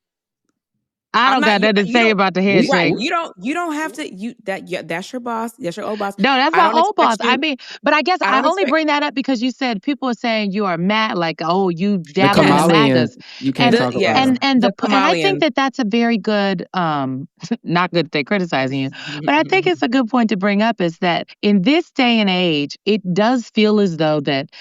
I don't got nothing to say about the handshake. Right. You don't have to. That's your boss. That's your old boss. No, that's my old boss. I mean, but I guess I only bring that up because you said people are saying you are mad, like, oh, you dabble in the MAGAs. You can't talk about and I think that's a very good, not good that they're criticizing you, but I think it's a good point to bring up is that in this day and age, it does feel as though that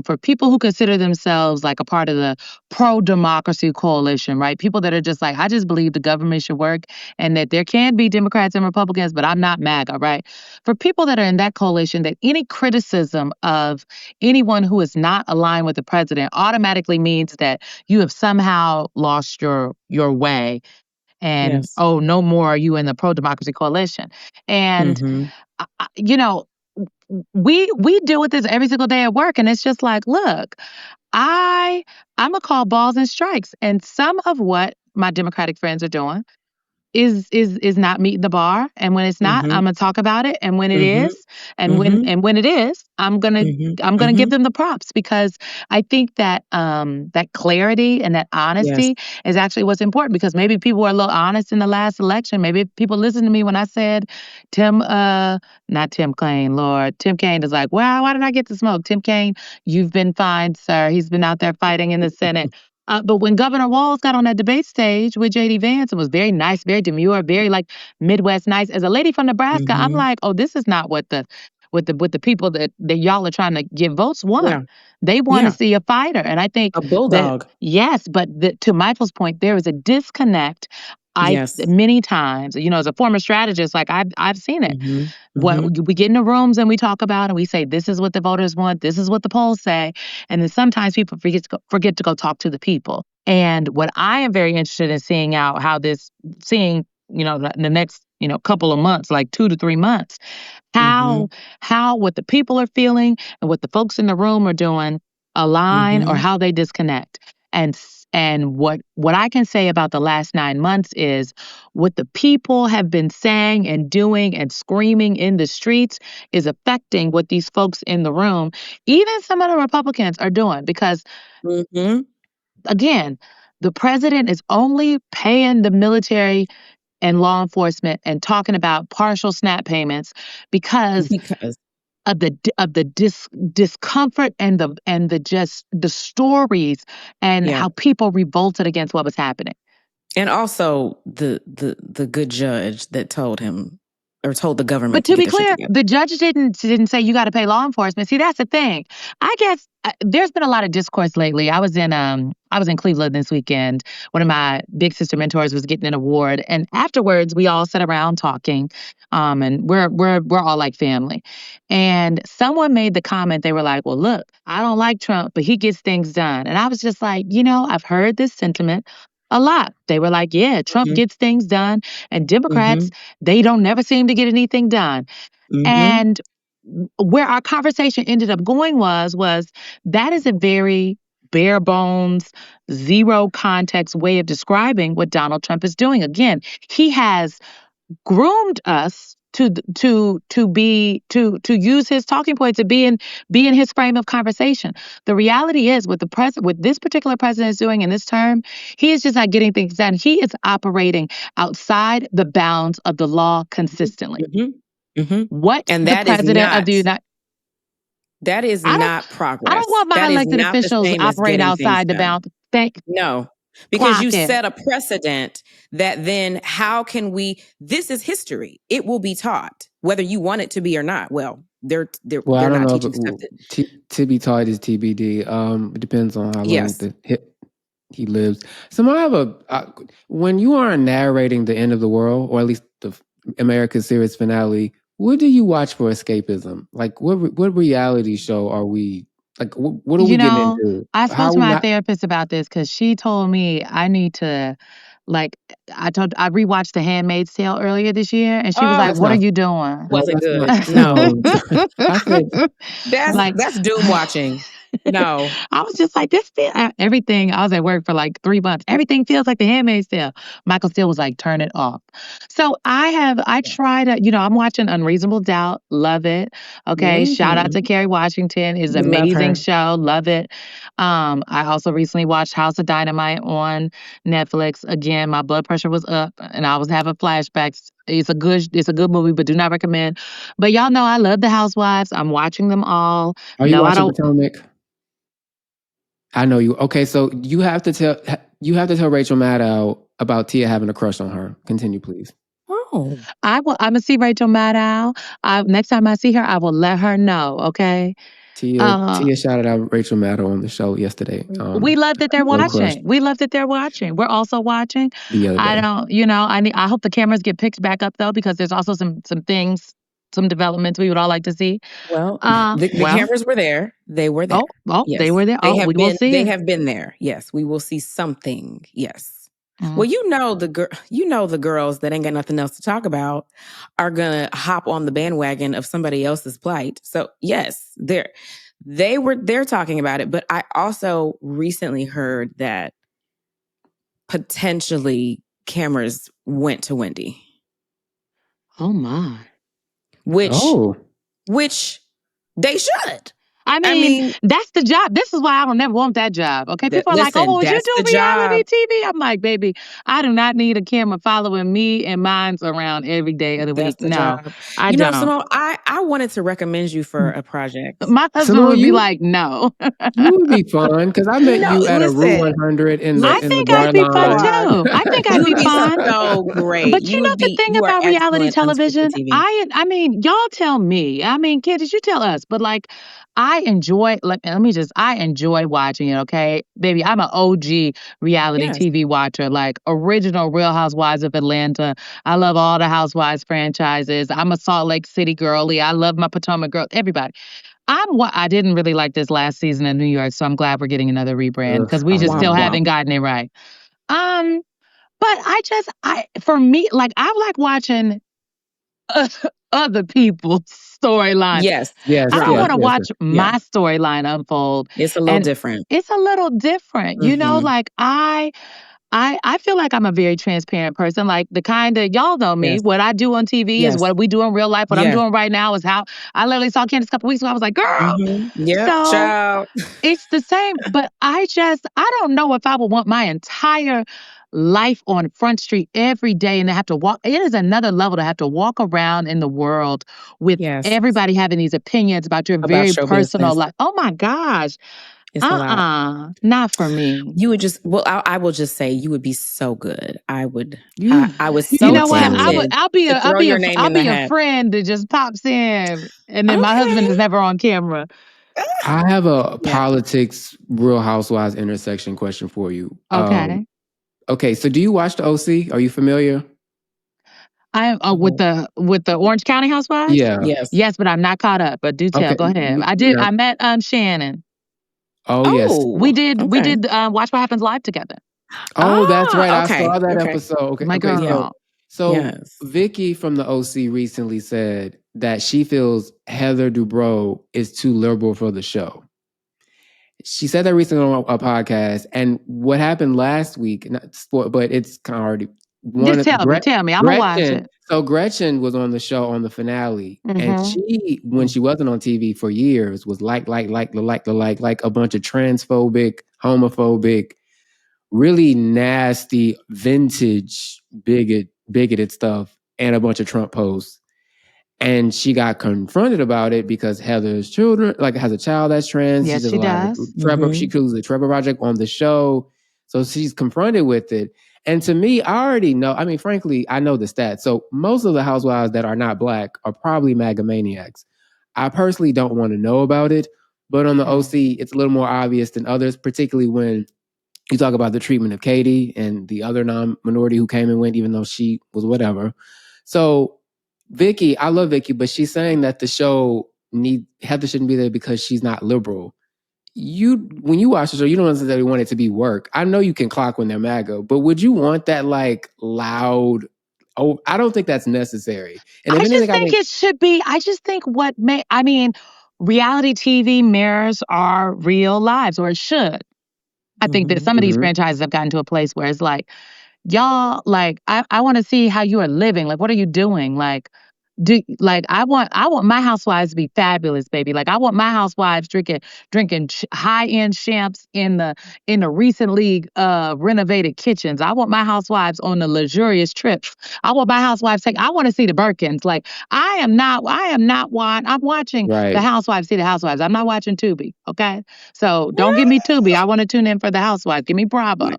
for people who consider themselves like a part of the pro-democracy coalition, right? People that are just like, I just believe the government should work and that there can be Democrats and Republicans, but I'm not MAGA, right? For people that are in that coalition, that any criticism of anyone who is not aligned with the president automatically means that you have somehow lost your way. And, no more are you in the pro-democracy coalition. And, we deal with this every single day at work. And it's just like, look, I'm going to call balls and strikes. And some of what my Democratic friends are doing is not meeting the bar. And when it's not, I'm gonna talk about it. And when it is, when it is, I'm gonna give them the props, because I think that that clarity and that honesty is actually what's important, because maybe people were a little honest in the last election. Maybe people listened to me when I said not Tim Kaine, Lord. Tim Kaine is like, well, why did I get the smoke? Tim Kaine, you've been fined, sir. He's been out there fighting in the Senate. But when Governor Walz got on that debate stage with J.D. Vance, it was very nice, very demure, very like Midwest nice. As a lady from Nebraska, I'm like, oh, this is not what the people that y'all are trying to give votes want. Yeah. They want to see a fighter, and I think a bulldog. Yes, but to Michael's point, there is a disconnect. Many times, as a former strategist, like I've seen it. We get in the rooms and we talk about and we say, this is what the voters want, this is what the polls say, and then sometimes people forget to go talk to the people. And what I am very interested in seeing out the next couple of months, like 2 to 3 months, how what the people are feeling and what the folks in the room are doing align or how they disconnect. And what I can say about the last 9 months is what the people have been saying and doing and screaming in the streets is affecting what these folks in the room, even some of the Republicans, are doing. Because, again, the president is only paying the military and law enforcement and talking about partial SNAP payments because of the discomfort and the stories and how people revolted against what was happening. And also the good judge that told him or told the government But to be clear, the judge didn't say you got to pay law enforcement. See, that's the thing. I guess there's been a lot of discourse lately. I was in Cleveland this weekend. One of my big sister mentors was getting an award, and afterwards we all sat around talking, and we're all like family. And someone made the comment. They were like, "Well, look, I don't like Trump, but he gets things done." And I was just like, I've heard this sentiment a lot. They were like, yeah, Trump gets things done, and Democrats, they don't never seem to get anything done. And where our conversation ended up going was that is a very bare bones, zero context way of describing what Donald Trump is doing. Again, he has groomed us to use his talking points, to be in his frame of conversation. The reality is, what this particular president is doing in this term, he is just not getting things done. He is operating outside the bounds of the law consistently. What and the president of the United that is not progress. I don't want my elected officials operating outside the bounds. No. Because you set a precedent that then this is history. It will be taught, whether you want it to be or not. Well, they're not teaching stuff. To be taught is TBD. It depends on how long he lives. So I have when you are narrating the end of the world, or at least the America's series finale, what do you watch for escapism? Like, what reality show are we? Like, what are we getting into? I spoke to my therapist about this because she told me I need to, I rewatched The Handmaid's Tale earlier this year, and she was like, "What are you doing?" Wasn't good. No, that's doom watching. No, I was just like, everything. I was at work for like 3 months. Everything feels like The Handmaid's Tale. Michael still was like, turn it off. So I try to, I'm watching Unreasonable Doubt. Love it. Okay. Shout out to Kerry Washington. It's an amazing show. Love it. I also recently watched House of Dynamite on Netflix. Again, my blood pressure was up and I was having flashbacks. It's a good movie, but do not recommend. But y'all know I love The Housewives. I'm watching them all. Are you watching Potomac? I know you. Okay, so you have to tell Rachel Maddow about Tia having a crush on her. Continue, please. Oh, I'm gonna see Rachel Maddow. Next time I see her, I will let her know. Okay. Tia shouted out Rachel Maddow on the show yesterday. We love that they're watching. We love that they're watching. We're also watching. The other day. I hope the cameras get picked back up though, because there's also some things. Some developments we would all like to see. Well, the cameras were there. They were there. Yes. They were there. Will see. They have been there. Yes, we will see something. Yes. Well, the girls that ain't got nothing else to talk about are gonna hop on the bandwagon of somebody else's plight. So yes, they're talking about it. But I also recently heard that potentially cameras went to Wendy. Oh my. Which they should. I mean, that's the job. This is why I don't never want that job. Okay, people are like, "Oh, would you do reality TV?" I'm like, "Baby, I do not need a camera following me and mine's around every day of the week." No, I don't. Simone, I wanted to recommend you for a project. My husband would be like, "No." You would be fun because I met you at a Room 100 in the I'd be fun too. I think I'd be fun. So great. But the thing about reality television, I mean, y'all tell me. I mean, Candiace, you tell us. But I enjoy. I enjoy watching it. Okay, baby, I'm an OG reality TV watcher. Like original Real Housewives of Atlanta. I love all the Housewives franchises. I'm a Salt Lake City girly. I love my Potomac girl. Everybody. I didn't really like this last season in New York, so I'm glad we're getting another rebrand because we just still haven't gotten it right. But for me, I like watching other people's storylines. Yes. I don't want to watch my storyline unfold. It's a little different. It's a little different. You know, I feel like I'm a very transparent person. Like the kind of, y'all know me, what I do on TV is what we do in real life. What I'm doing right now is how I literally saw Candiace a couple weeks ago. I was like, girl. Yeah, child. It's the same. But I don't know if I would want my entire life on Front Street every day and to have to walk. It is another level to have to walk around in the world with everybody having these opinions about your very personal life. Oh my gosh. It's a lot. Not for me. You would just, I will just say you would be so good. I was so you know what? tempted. I'll be a friend that just pops in, and then my husband is never on camera. I have a politics Real Housewives intersection question for you. Okay. Okay, so do you watch the OC? Are you familiar? I am with the Orange County Housewives? Yeah. Yes, but I'm not caught up. But do tell. Okay. Go ahead. I met Shannon. Oh yes. We did Watch What Happens Live together. Oh, that's right. Okay. I saw that episode. Okay. My girl. So Vicky from the OC recently said that she feels Heather Dubrow is too liberal for the show. She said that recently on a podcast, and what happened last week, but it's kind of already... Just tell me. I'm going to watch it. So Gretchen was on the show on the finale, and she, when she wasn't on TV for years, was like a bunch of transphobic, homophobic, really nasty, vintage, bigoted stuff, and a bunch of Trump posts. And she got confronted about it because Heather's children, has a child that's trans. Yes, she does. She calls the Trevor Project on the show. So she's confronted with it. And to me, I already know, frankly, I know the stats. So most of the housewives that are not Black are probably MAGA maniacs. I personally don't want to know about it. But on the OC, it's a little more obvious than others, particularly when you talk about the treatment of Katie and the other non-minority who came and went, even though she was whatever. So Vicky, I love Vicky, but she's saying that the show Heather shouldn't be there because she's not liberal. When you watch the show, you don't necessarily want it to be work. I know you can clock when they're MAGA, but would you want that loud? Oh, I don't think that's necessary. And I just think it should be. I just think reality TV mirrors our real lives, or it should. I think that some of these franchises have gotten to a place where it's like, y'all, I want to see how you are living. What are you doing? I want my housewives to be fabulous, baby. I want my housewives drinking high-end champs in the recently renovated kitchens. I want my housewives on the luxurious trips. I want my housewives I want to see the Birkins. I'm watching the housewives see the housewives. I'm not watching Tubi, okay? So don't give me Tubi. I want to tune in for the housewives. Give me Bravo.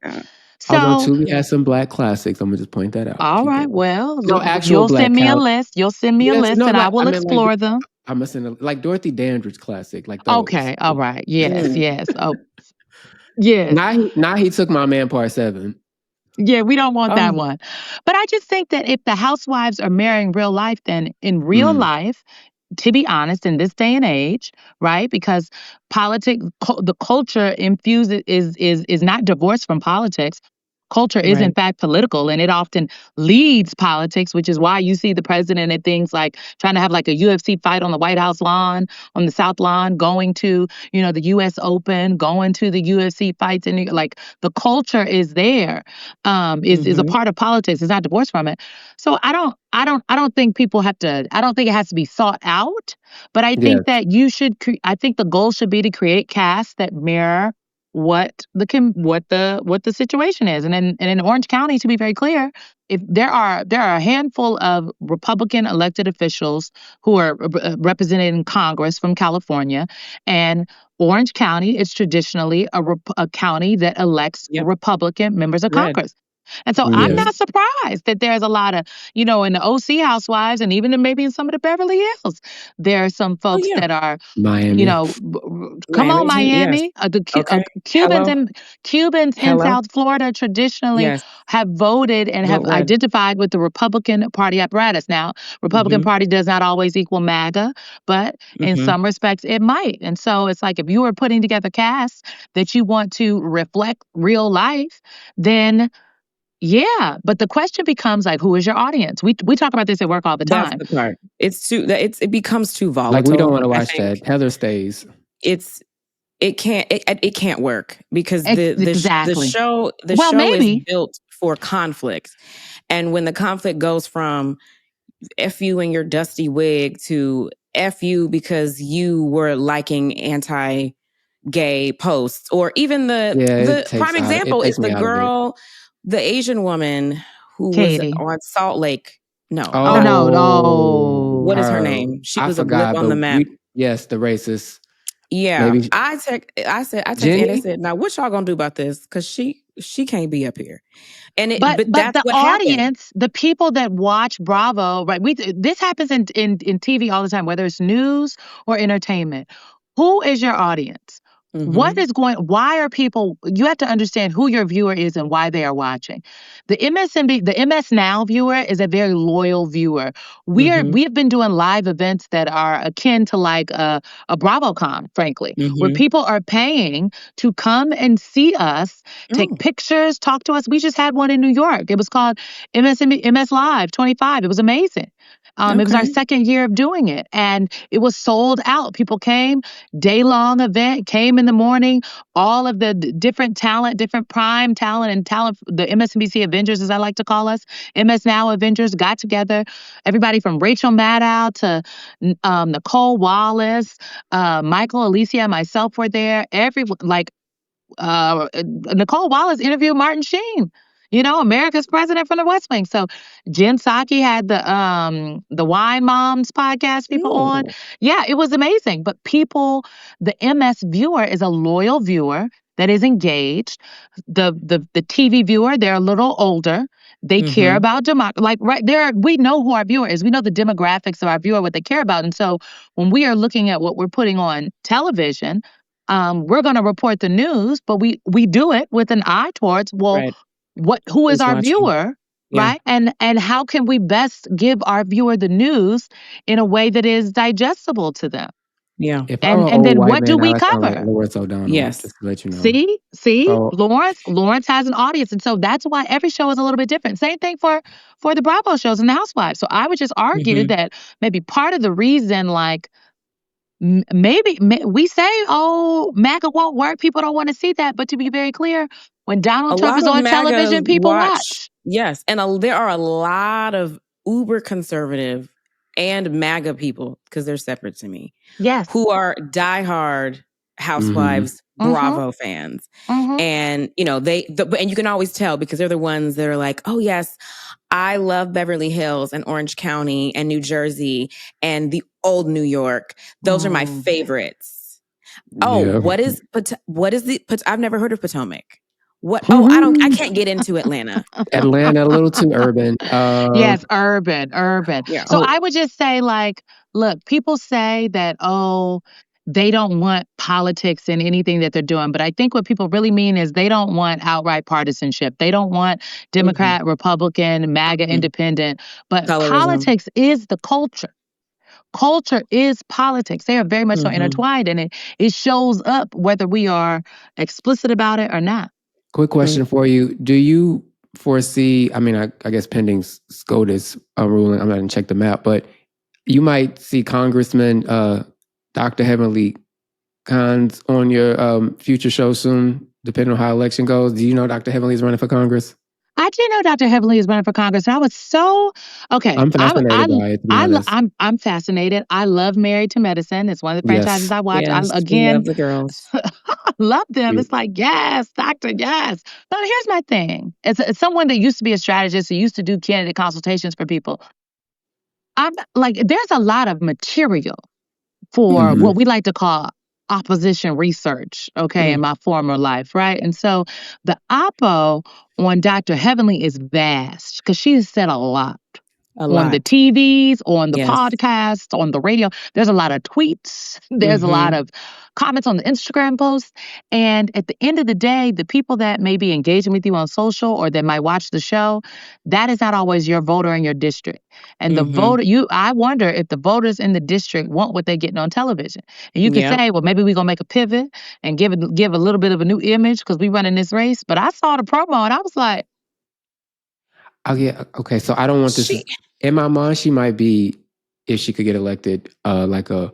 So, although Tubi has some Black classics, I'm gonna just point that out. All right, well, you'll send me a list. You'll send me a list, and I will explore them. I'm gonna send Dorothy Dandridge classic, those. Okay, all right, yes. Oh, yes. Now he took my man part 7. Yeah, we don't want that one. But I just think that if the housewives are marrying real life, then in real life, to be honest, in this day and age, right? Because the culture infused is not divorced from politics. Culture is in fact political, and it often leads politics, which is why you see the president at things like trying to have a UFC fight on the White House lawn, on the South Lawn, going to, the US Open, going to the UFC fights, and the culture is there, is a part of politics. It's not divorced from it. So I don't think people have to. I don't think it has to be sought out, but I think that you should. I think the goal should be to create casts that mirror what the situation is. And in Orange County, to be very clear, if there are a handful of Republican elected officials who are represented in Congress from California, and Orange County is traditionally a county that elects Republican members of Congress. And so I'm not surprised that there's a lot of, in the OC housewives, and even maybe in some of the Beverly Hills, there are some folks that are, Miami. Come on, Miami. Cubans in South Florida traditionally have voted and have identified with the Republican Party apparatus. Now, Republican Party does not always equal MAGA, but in some respects it might. And so it's if you are putting together casts that you want to reflect real life, then yeah, but the question becomes who is your audience? We talk about this at work all the time. That's the part. It becomes too volatile. We don't want to watch that. Heather stays. It can't work because the show is built for conflict, and when the conflict goes from F you and your dusty wig to F you because you were liking anti-gay posts, or even the prime example is the girl. The Asian woman who Katie. Was on Salt Lake. No. No. What is her name? She was a blip on the map. The racist. Yeah. Maybe I texted Andy, I said, now what y'all gonna do about this? Because she can't be up here. And but that's the what audience, happened. the people that watch Bravo, right? This happens in TV all the time, whether it's news or entertainment. Who is your audience? Why are people, you have to understand who your viewer is and why they are watching. The MS Now viewer is a very loyal viewer. We have been doing live events that are akin to like a BravoCon, frankly, where people are paying to come and see us, take pictures, talk to us. We just had one in New York. It was called MS Live 25. It was amazing. It was our second year of doing it, and it was sold out. People came, day-long event, came in the morning. All of the different talent, different prime talent and talent, the MSNBC Avengers, as I like to call us, MS Now Avengers, got together. Everybody from Rachel Maddow to Nicole Wallace, Michael, Alicia, and myself were there. Nicole Wallace interviewed Martin Sheen, America's president from the West Wing. So Jen Psaki had the Wine Moms podcast people on. Yeah, it was amazing. But the MS viewer is a loyal viewer that is engaged. The TV viewer, they're a little older. They care about democracy. Like right there, we know who our viewer is. We know the demographics of our viewer, what they care about. And so when we are looking at what we're putting on television, we're going to report the news, but we do it with an eye towards, who is our viewer, right? And how can we best give our viewer the news in a way that is digestible to them? Yeah. If and then what do we cover? Like Lawrence O'Donnell, just to let you know. See, Lawrence has an audience, and so that's why every show is a little bit different. Same thing for the Bravo shows and the Housewives. So I would just argue that maybe part of the reason, like, maybe we say, MAGA won't work. People don't want to see that. But to be very clear, when Donald Trump is on television, people watch. Yes. And there are a lot of uber conservative and MAGA people, because they're separate to me. Yes. Who are diehard Housewives Bravo fans. And, and you can always tell because they're the ones that are like, oh, yes, I love Beverly Hills and Orange County and New Jersey and the old New York. Those are my favorites. Oh, what is I've never heard of Potomac. What? Oh, I can't get into Atlanta. Atlanta, a little too urban. Yes, urban. Yeah. So I would just say, like, look, people say that, they don't want politics in anything that they're doing. But I think what people really mean is they don't want outright partisanship. They don't want Democrat, Republican, MAGA, independent. But politics is the culture. Culture is politics. They are very much so intertwined, and it shows up whether we are explicit about it or not. Quick question for you. Do you foresee, I guess pending SCOTUS ruling, I'm not going to check the map, but you might see Congressman Dr. Heavenly Cons on your future show soon, depending on how election goes. Do you know Dr. Heavenly is running for Congress? I didn't know Dr. Heavenly is running for Congress. And I was so okay. I'm fascinated by it, to be honest. I'm fascinated. I love Married to Medicine. It's one of the franchises I watch. Yes, I love the girls. I love them. It's like, yes, doctor, yes. But here's my thing. It's someone that used to be a strategist who used to do candidate consultations for people. I'm like, there's a lot of material for what we like to call opposition research, in my former life, right? And so the oppo on Dr. Heavenly is vast because she has said a lot. On the TVs, on the podcasts, on the radio. There's a lot of tweets. There's a lot of comments on the Instagram posts. And at the end of the day, the people that may be engaging with you on social or that might watch the show, that is not always your voter in your district. And the voter, I wonder if the voters in the district want what they're getting on television. And you can say, well, maybe we're going to make a pivot and give a little bit of a new image because we're running this race. But I saw the promo and I was like, oh, yeah. Okay. So I don't want this. In my mind, she might be, if she could get elected, like a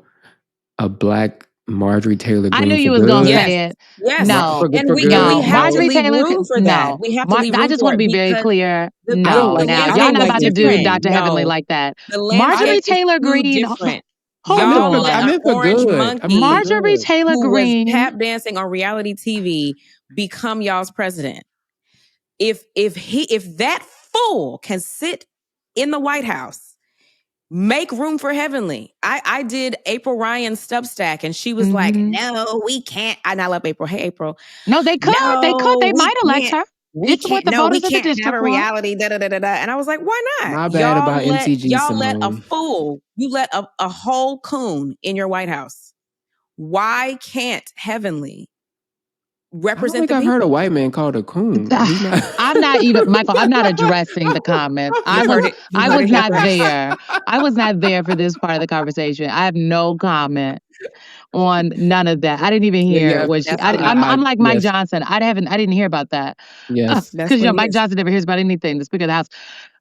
Black Marjorie Taylor Greene. I knew you was going to say it. Yes. No. We have to leave room for that. We have to leave room I just want to be very clear. Y'all not about to do Dr. Heavenly like that. Marjorie Taylor Greene. Y'all let an orange monkey Marjorie Taylor Greene, who was tap dancing on reality TV, become y'all's president. If that fool can sit in the White House, Make room for Heavenly. I did April Ryan's Substack, and she was like, "No, we can't." And I love April. Hey, April. No, they could. No, they could. They might elect her. It's what the voters of the district have a reality. Da, da, da, da, da. And I was like, why not? My bad about MTG. Y'all let a fool. You let a whole coon in your White House. Why can't Heavenly represent the people? I've heard a white man called a coon. I'm not even, Michael, I'm not addressing the comments. I was not there. I was not there for this part of the conversation. I have no comment on none of that. I didn't even hear what she. I'm like Mike Johnson. I didn't hear about that. Yes, because Mike Johnson never hears about anything. The Speaker of the House.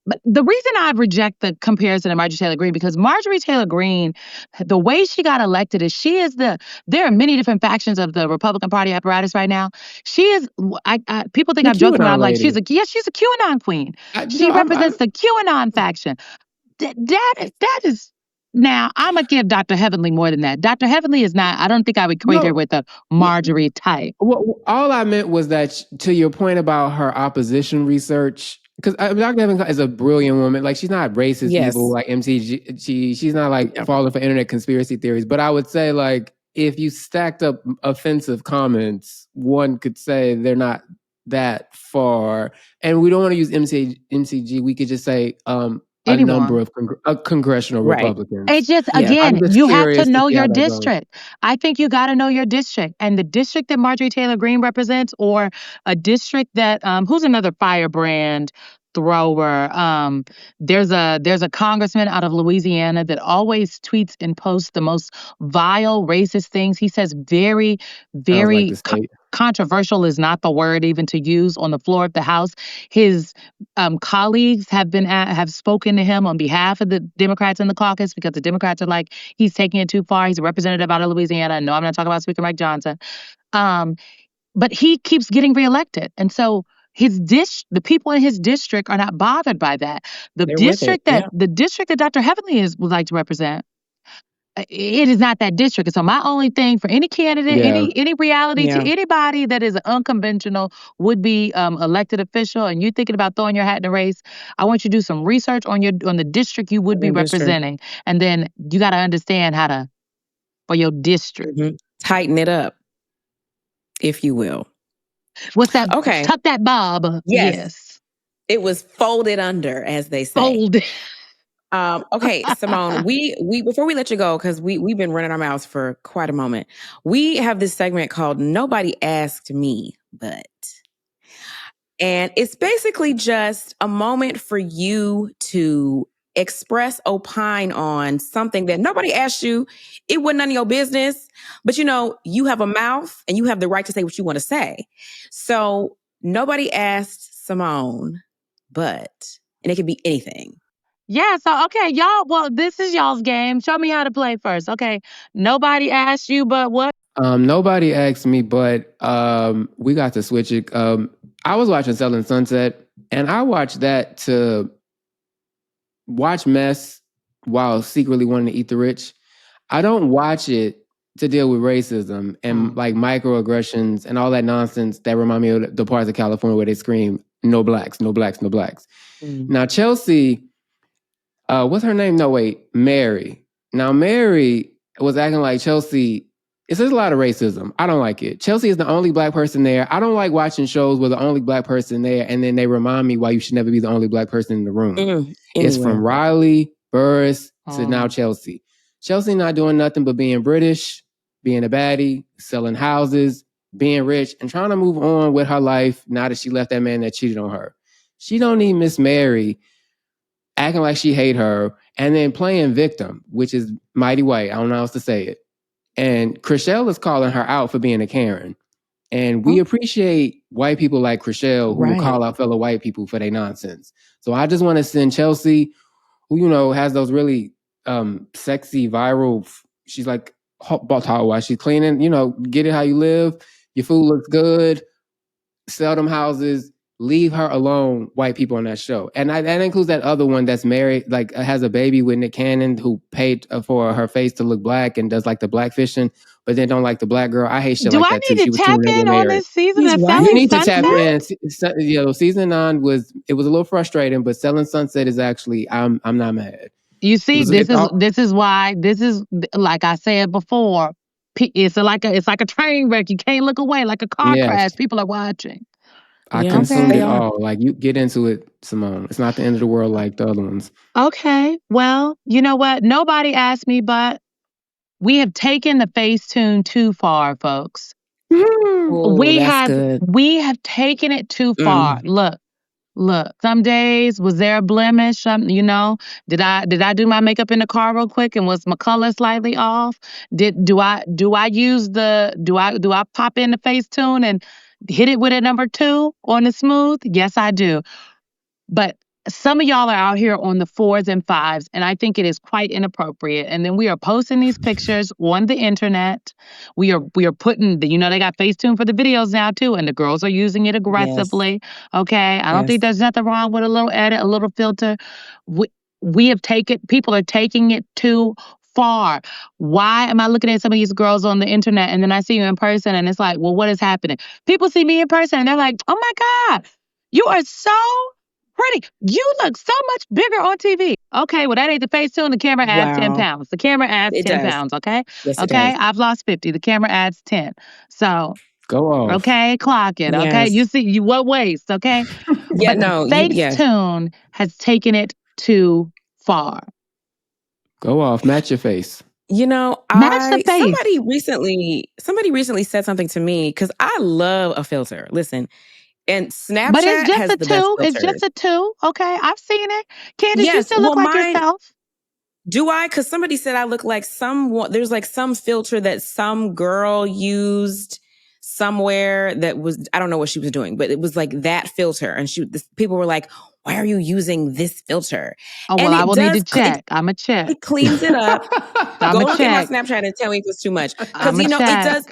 But the reason I reject the comparison to Marjorie Taylor Greene, because Marjorie Taylor Greene, the way she got elected is there are many different factions of the Republican Party apparatus right now. She is, people think I'm joking around, like she's a QAnon queen. She represents the QAnon faction. That is, now I'm going to give Dr. Heavenly more than that. Dr. Heavenly is not, I don't think I would equate her with a Marjorie type. Well, all I meant was that, to your point about her opposition research, because Dr. Heavenly is a brilliant woman. Like, she's not racist people like MTG. She's not like falling for internet conspiracy theories. But I would say, like, if you stacked up offensive comments, one could say they're not that far. And we don't want to use MCG. We could just say a number of congressional Republicans. It's just, again, you have to know your district. I think you got to know your district. And the district that Marjorie Taylor Greene represents, or a district that, who's another firebrand thrower? There's a congressman out of Louisiana that always tweets and posts the most vile, racist things. He says very, very controversial is not the word even to use on the floor of the House. His colleagues have spoken to him on behalf of the Democrats in the caucus, because the Democrats are like, he's taking it too far. He's a representative out of Louisiana. No, I'm not talking about Speaker Mike Johnson. But he keeps getting reelected. And so the people in his district are not bothered by that. The district that Dr. Heavenly would like to represent, it is not that district. And so my only thing for any candidate, any reality to anybody that is an unconventional would-be elected official, and you're thinking about throwing your hat in the race, I want you to do some research on the district you would be representing, and then you got to understand how for your district, tighten it up, if you will. What's that? Okay, tuck that bob. Yes. It was folded under, as they say. Folded. Okay, Symone, we before we let you go, because we've been running our mouths for quite a moment. We have this segment called Nobody Asked Me But. And it's basically just a moment for you to opine on something that nobody asked you. It wasn't none of your business, but you have a mouth and you have the right to say what you want to say. So nobody asked Symone, and it can be anything. Yeah, so, okay, y'all, well, this is y'all's game. Show me how to play first. Okay, nobody asked you, but what? Nobody asked me, but we got to switch it. I was watching Selling Sunset, and I watched that to watch mess while secretly wanting to eat the rich. I don't watch it to deal with racism and like microaggressions and all that nonsense that remind me of the parts of California where they scream, no blacks, no blacks, no blacks. Now, Chelsea, what's her name? No, wait, Mary. Now, Mary was acting like Chelsea. There's a lot of racism. I don't like it. Chelsea is the only black person there. I don't like watching shows with the only black person there, and then they remind me why you should never be the only black person in the room. It's from Riley, Burris, to now Chelsea. Chelsea not doing nothing but being British, being a baddie, selling houses, being rich, and trying to move on with her life now that she left that man that cheated on her. She don't need Miss Mary acting like she hate her, and then playing victim, which is mighty white. I don't know how else to say it. And Chriselle is calling her out for being a Karen. And we appreciate white people like Chriselle who will call out fellow white people for their nonsense. So I just want to send Chelsea, who, has those really sexy, viral, she's like, while she's cleaning, get it how you live. Your food looks good. Sell them houses. Leave her alone, white people on that show. And that includes that other one that's married, like has a baby with Nick Cannon, who paid for her face to look black and does like the black fishing, but then don't like the black girl. I hate shit like that too. Do I need to tap in on this season of Selling Sunset? You need to tap in. Season 9 was a little frustrating, but Selling Sunset is actually, I'm not mad. You see, this is why, like I said before, it's like a train wreck. You can't look away, like a car crash. People are watching. I consumed it all. Like, you get into it, Symone. It's not the end of the world like the other ones. Okay. Well, you know what? Nobody asked me, but we have taken the Facetune too far, folks. We have taken it too far. Look, some days, was there a blemish? Did I do my makeup in the car real quick and was my color slightly off? Do I pop in the Facetune and hit it with a number 2 on the smooth? Yes, I do. But some of y'all are out here on the 4s and 5s, and I think it is quite inappropriate. And then we are posting these pictures on the internet. We are putting they got Facetune for the videos now too, and the girls are using it aggressively. Yes. Okay, I don't think there's nothing wrong with a little edit, a little filter. People are taking it too far. Why am I looking at some of these girls on the internet and then I see you in person and it's like, well, what is happening? People see me in person and they're like, oh my God, you are so pretty. You look so much bigger on TV. Okay, well, that ain't the Facetune. The camera adds 10 pounds. The camera adds 10 pounds, okay? Yes, okay, I've lost 50. The camera adds 10. So, go off. Okay, clock it, okay? You see, what waste, okay? Yeah, but Facetune has taken it too far. Go off. Match your face. Match the face. Somebody recently said something to me because I love a filter. Listen. And Snapchat but it's just has a the 2. best filters. It's just a 2. Okay, I've seen it. Candiace, you still look like yourself. Do I? Because somebody said I look like there's like some filter that some girl used somewhere that was, I don't know what she was doing, but it was like that filter. And people were like, why are you using this filter? Oh, well, I will need to check. I'm a check. It cleans it up. Go look at my Snapchat and tell me if it's too much. Because, it does.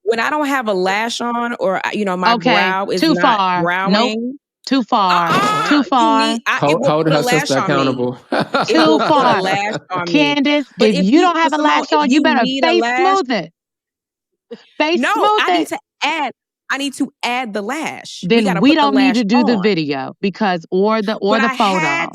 When I don't have a lash on or, my brow is too not far. browing. Nope. Too far. Too far. Holding her sister accountable. Too far. Candiace, if you don't have a lash on, you better face smooth it. Face smooth it. I need to add the lash. Then we don't need to do the video because or the photo.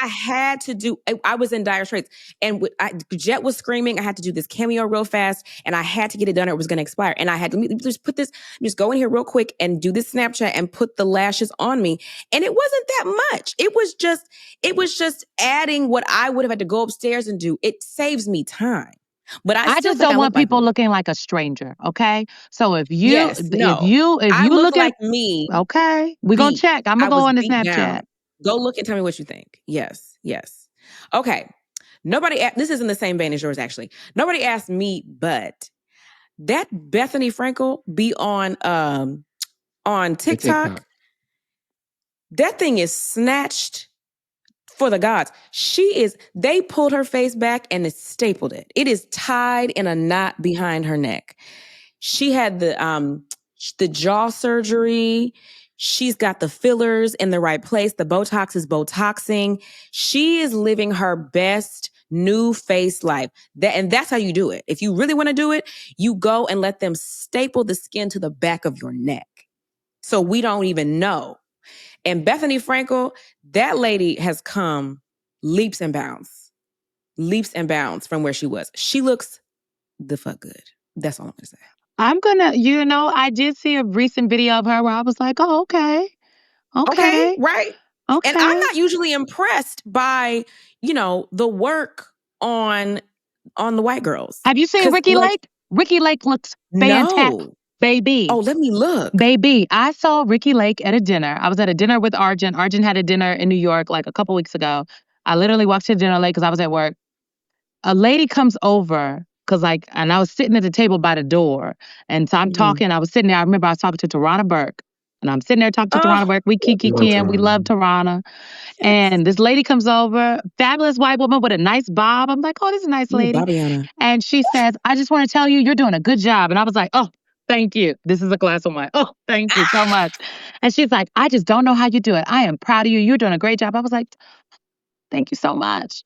I had to do, I was in dire straits and Jet was screaming. I had to do this cameo real fast and I had to get it done or it was going to expire. And I had to just go in here real quick and do this Snapchat and put the lashes on me. And it wasn't that much. It was just adding what I would have had to go upstairs and do. It saves me time. But I just don't want people looking like a stranger, okay? So if you look like me, okay, we're going to check. I'm going to go on the Snapchat. Down. Go look and tell me what you think. Yes. Okay. This is in the same vein as yours, actually. Nobody asked me, but that Bethany Frankel be on TikTok. That thing is snatched for the gods. They pulled her face back and it stapled it. It is tied in a knot behind her neck. She had the jaw surgery. She's got the fillers in the right place. The Botox is Botoxing. She is living her best new face life. And that's how you do it. If you really want to do it, you go and let them staple the skin to the back of your neck. So we don't even know. And Bethany Frankel, that lady has come leaps and bounds from where she was. She looks the fuck good. That's all I'm going to say. I did see a recent video of her where I was like, oh, okay. Okay, right. Okay. And I'm not usually impressed by, the work on the white girls. Have you seen Ricki Lake? Ricki Lake looks fantastic. No. Baby. Oh, let me look. Baby, I saw Ricki Lake at a dinner. I was at a dinner with Arjun. Arjun had a dinner in New York like a couple weeks ago. I literally walked to dinner late because I was at work. A lady comes over and I was sitting at the table by the door. And so I'm talking, I was sitting there. I remember I was talking to Tarana Burke. And I'm sitting there talking to Tarana Burke. We kiki Kim. We love Tarana. Yes. And this lady comes over, fabulous white woman with a nice bob. I'm like, oh, this is a nice lady. Bobbiana. And she says, I just want to tell you, you're doing a good job. And I was like, oh, thank you. This is a glass of wine. Oh, thank you so much. And she's like, I just don't know how you do it. I am proud of you. You're doing a great job. I was like, thank you so much.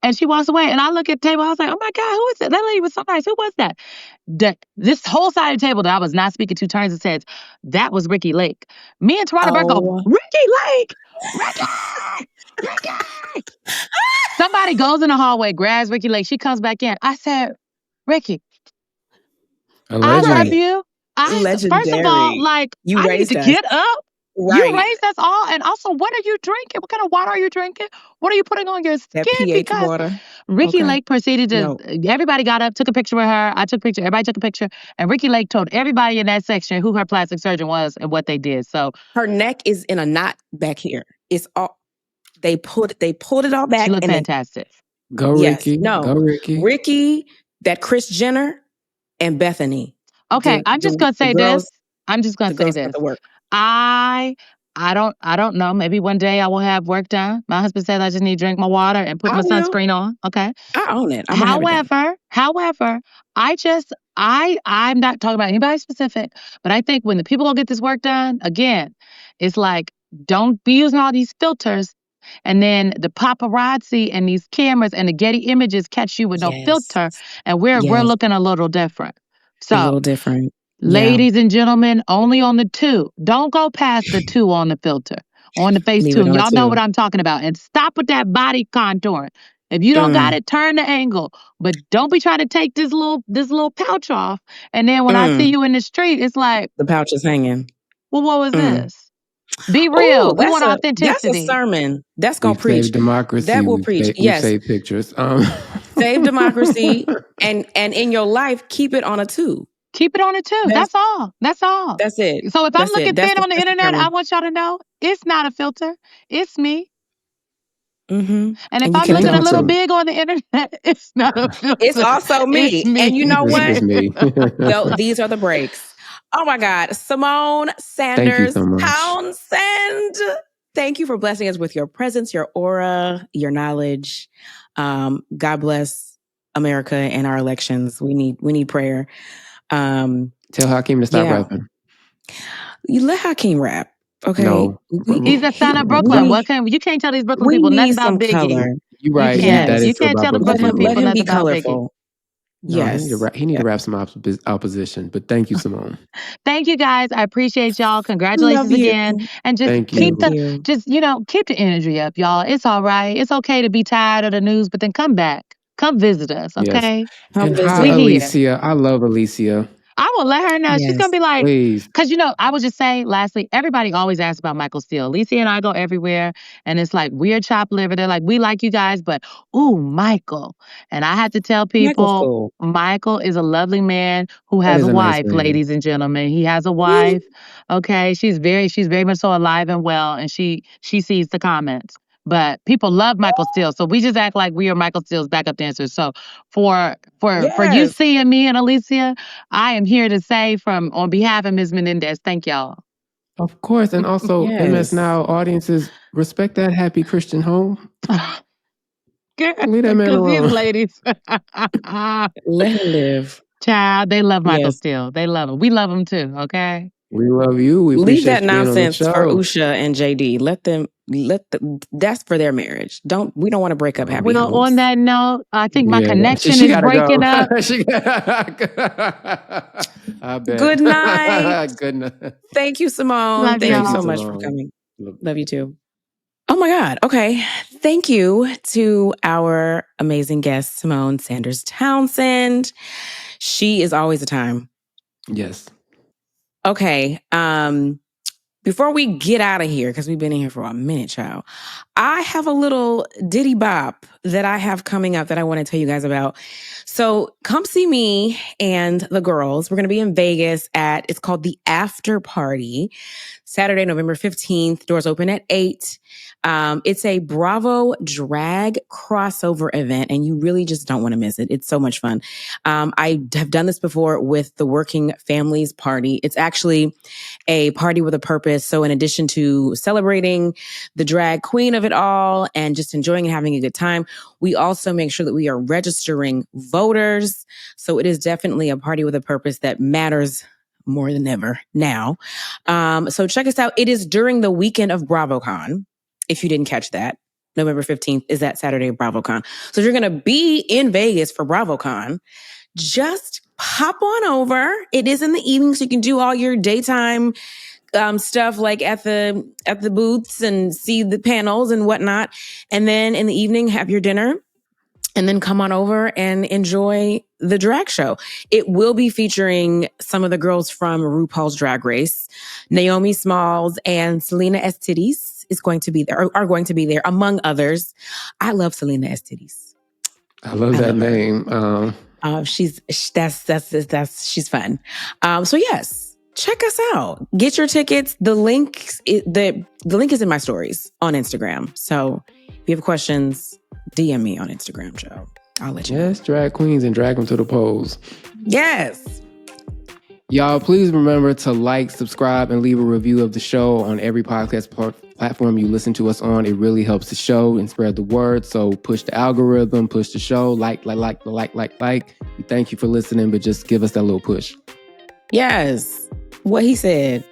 And she walks away. And I look at the table. I was like, oh my God, who is it? That lady was so nice. Who was that? This whole side of the table that I was not speaking to turns and says, that was Ricki Lake. Me and Tarana Burke go, Ricki Lake! Ricki! Somebody goes in the hallway, grabs Ricky Lake. She comes back in. I said, Ricky, Allegedly. I love you. First of all, like, you I need to us. get up. Right. You raised us all. And also, what are you drinking? What kind of water are you drinking? What are you putting on your skin? That pH water. Ricky Lake proceeded to, everybody got up, took a picture with her. I took a picture. Everybody took a picture. And Ricky Lake told everybody in that section who her plastic surgeon was and what they did. So her neck is in a knot back here. It's all, they pulled it all back. She looked fantastic. Go Ricky. Go Ricky. Ricky, that Kris Jenner, and Bethany. Okay, I'm just gonna say this. I'm just gonna say this. I don't know. Maybe one day I will have work done. My husband said I just need to drink my water and put my sunscreen on. Okay. I own it. However, I'm not talking about anybody specific, but I think when the people go get this work done, again, it's like, don't be using all these filters. And then the paparazzi and these cameras and the Getty images catch you with no filter. And we're looking a little different. So, a little different. Ladies and gentlemen, only on the 2. Don't go past the 2 on the filter, on the Facetune. Y'all know what I'm talking about. And stop with that body contouring. If you don't got it, turn the angle. But don't be trying to take this little pouch off. And then when I see you in the street, it's like, the pouch is hanging. Well, what was this? Be real. We want authenticity. That's a sermon. That's going to preach. Save democracy. That will preach. Yes. Save pictures. Save democracy. And in your life, keep it on a 2. Keep it on a 2. That's all. That's it. So if I'm looking thin on the internet, I want y'all to know it's not a filter. It's me. Mm-hmm. And if I'm looking a little big on the internet, it's not a filter. It's also me. And you know what? It's me. These are the breaks. Oh my God. Symone Sanders-Townsend. Thank you for blessing us with your presence, your aura, your knowledge. God bless America and our elections. We need prayer. Tell Hakeem to stop rapping. You let Hakeem rap. Okay. No. He's a son of Brooklyn. You can't tell these Brooklyn people nothing about Biggie. Color. You're right. You can't tell the Brooklyn people nothing about colorful. No, yes. He need to rap some opposition. But thank you, Symone. Thank you, guys. I appreciate y'all. Congratulations again. And just keep the energy up, y'all. It's all right. It's okay to be tired of the news, but then come back. Come visit us, okay? Yes. And hi, Alicia. I love Alicia. I will let her know. Yes, she's going to be like, please. Because, I would just say, lastly, everybody always asks about Michael Steele. Alicia and I go everywhere, and it's like weird chopped liver. They're like, we like you guys, but, ooh, Michael. And I had to tell people, Michael is a lovely man who has a wife, ladies and gentlemen. He has a wife, okay? She's very much so alive and well, and she sees the comments. But people love Michael Steele, so we just act like we are Michael Steele's backup dancers. So for you seeing me and Alicia, I am here to say on behalf of Ms. Menendez, thank y'all. Of course, and also MS Now audiences, respect that happy Christian home. Leave that man alone. These ladies, let him live. Child, they love Michael Steele. They love him. We love him too. Okay. We love you. We leave that nonsense for Usha and JD. That's for their marriage. We don't want to break up happy homes. On that note, I think my connection is breaking up. I bet. Good night. Good night. Thank you, Symone. Thank you so much for coming. Love you too. Oh my God. Okay. Thank you to our amazing guest, Symone Sanders-Townsend. She is always a time. Yes. Okay. Before we get out of here, because we've been in here for a minute, child, I have a little ditty bop that I have coming up that I want to tell you guys about. So come see me and the girls. We're going to be in Vegas it's called The After Party, Saturday, November 15th. Doors open at 8. It's a Bravo drag crossover event, and you really just don't want to miss it. It's so much fun. I have done this before with the Working Families Party. It's actually a party with a purpose. So in addition to celebrating the drag queen of it all and just enjoying and having a good time, we also make sure that we are registering voters. So it is definitely a party with a purpose that matters more than ever now. So check us out. It is during the weekend of BravoCon. If you didn't catch that, November 15th is that Saturday of BravoCon. So if you're going to be in Vegas for BravoCon, just pop on over. It is in the evening, so you can do all your daytime stuff like at the booths and see the panels and whatnot. And then in the evening, have your dinner. And then come on over and enjoy the drag show. It will be featuring some of the girls from RuPaul's Drag Race. Naomi Smalls and Selena Estidis are going to be there, among others. I love Selena Estidis. I love that name. She's fun. So yes, check us out. Get your tickets. The link is in my stories on Instagram. So if you have questions, DM me on Instagram, Joe. I'll let you know. Yes, drag queens and drag them to the polls. Yes. Y'all, please remember to like, subscribe, and leave a review of the show on every podcast platform you listen to us on. It really helps the show and spread the word. So push the algorithm, push the show, like. We thank you for listening, but just give us that little push. Yes. What he said.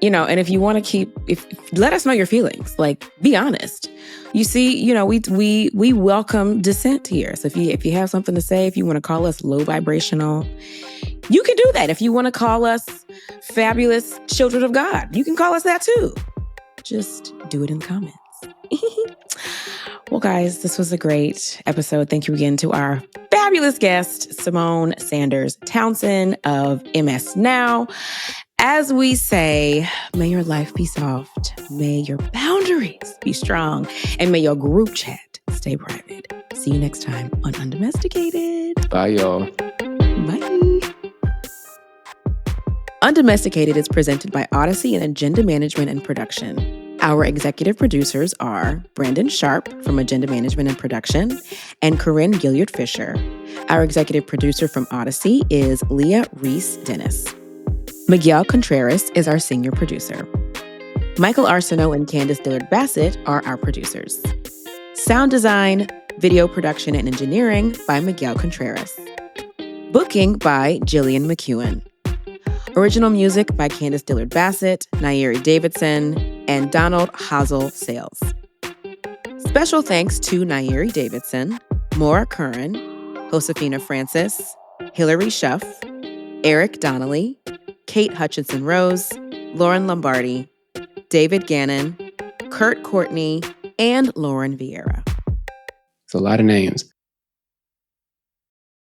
And if you want to let us know your feelings. Like, be honest. You see, we welcome dissent here. So if you have something to say, if you want to call us low vibrational, you can do that. If you want to call us fabulous children of God, you can call us that too. Just do it in the comments. Well, guys, this was a great episode. Thank you again to our fabulous guest, Symone Sanders-Townsend of MS Now. As we say, may your life be soft, may your boundaries be strong, and may your group chat stay private. See you next time on Undomesticated. Bye, y'all. Bye. Undomesticated is presented by Odyssey and Agenda Management and Production. Our executive producers are Brandon Sharp from Agenda Management and Production and Corinne Gilliard-Fisher. Our executive producer from Odyssey is Leah Reese-Dennis. Miguel Contreras is our senior producer. Michael Arsenault and Candiace Dillard-Bassett are our producers. Sound design, video production, and engineering by Miguel Contreras. Booking by Jillian McEwen. Original music by Candiace Dillard-Bassett, Nairi Davidson, and Donald Hazel Sales. Special thanks to Nairi Davidson, Maura Curran, Josefina Francis, Hillary Schuff, Eric Donnelly, Kate Hutchinson-Rose, Lauren Lombardi, David Gannon, Kurt Courtney, and Lauren Vieira. It's a lot of names.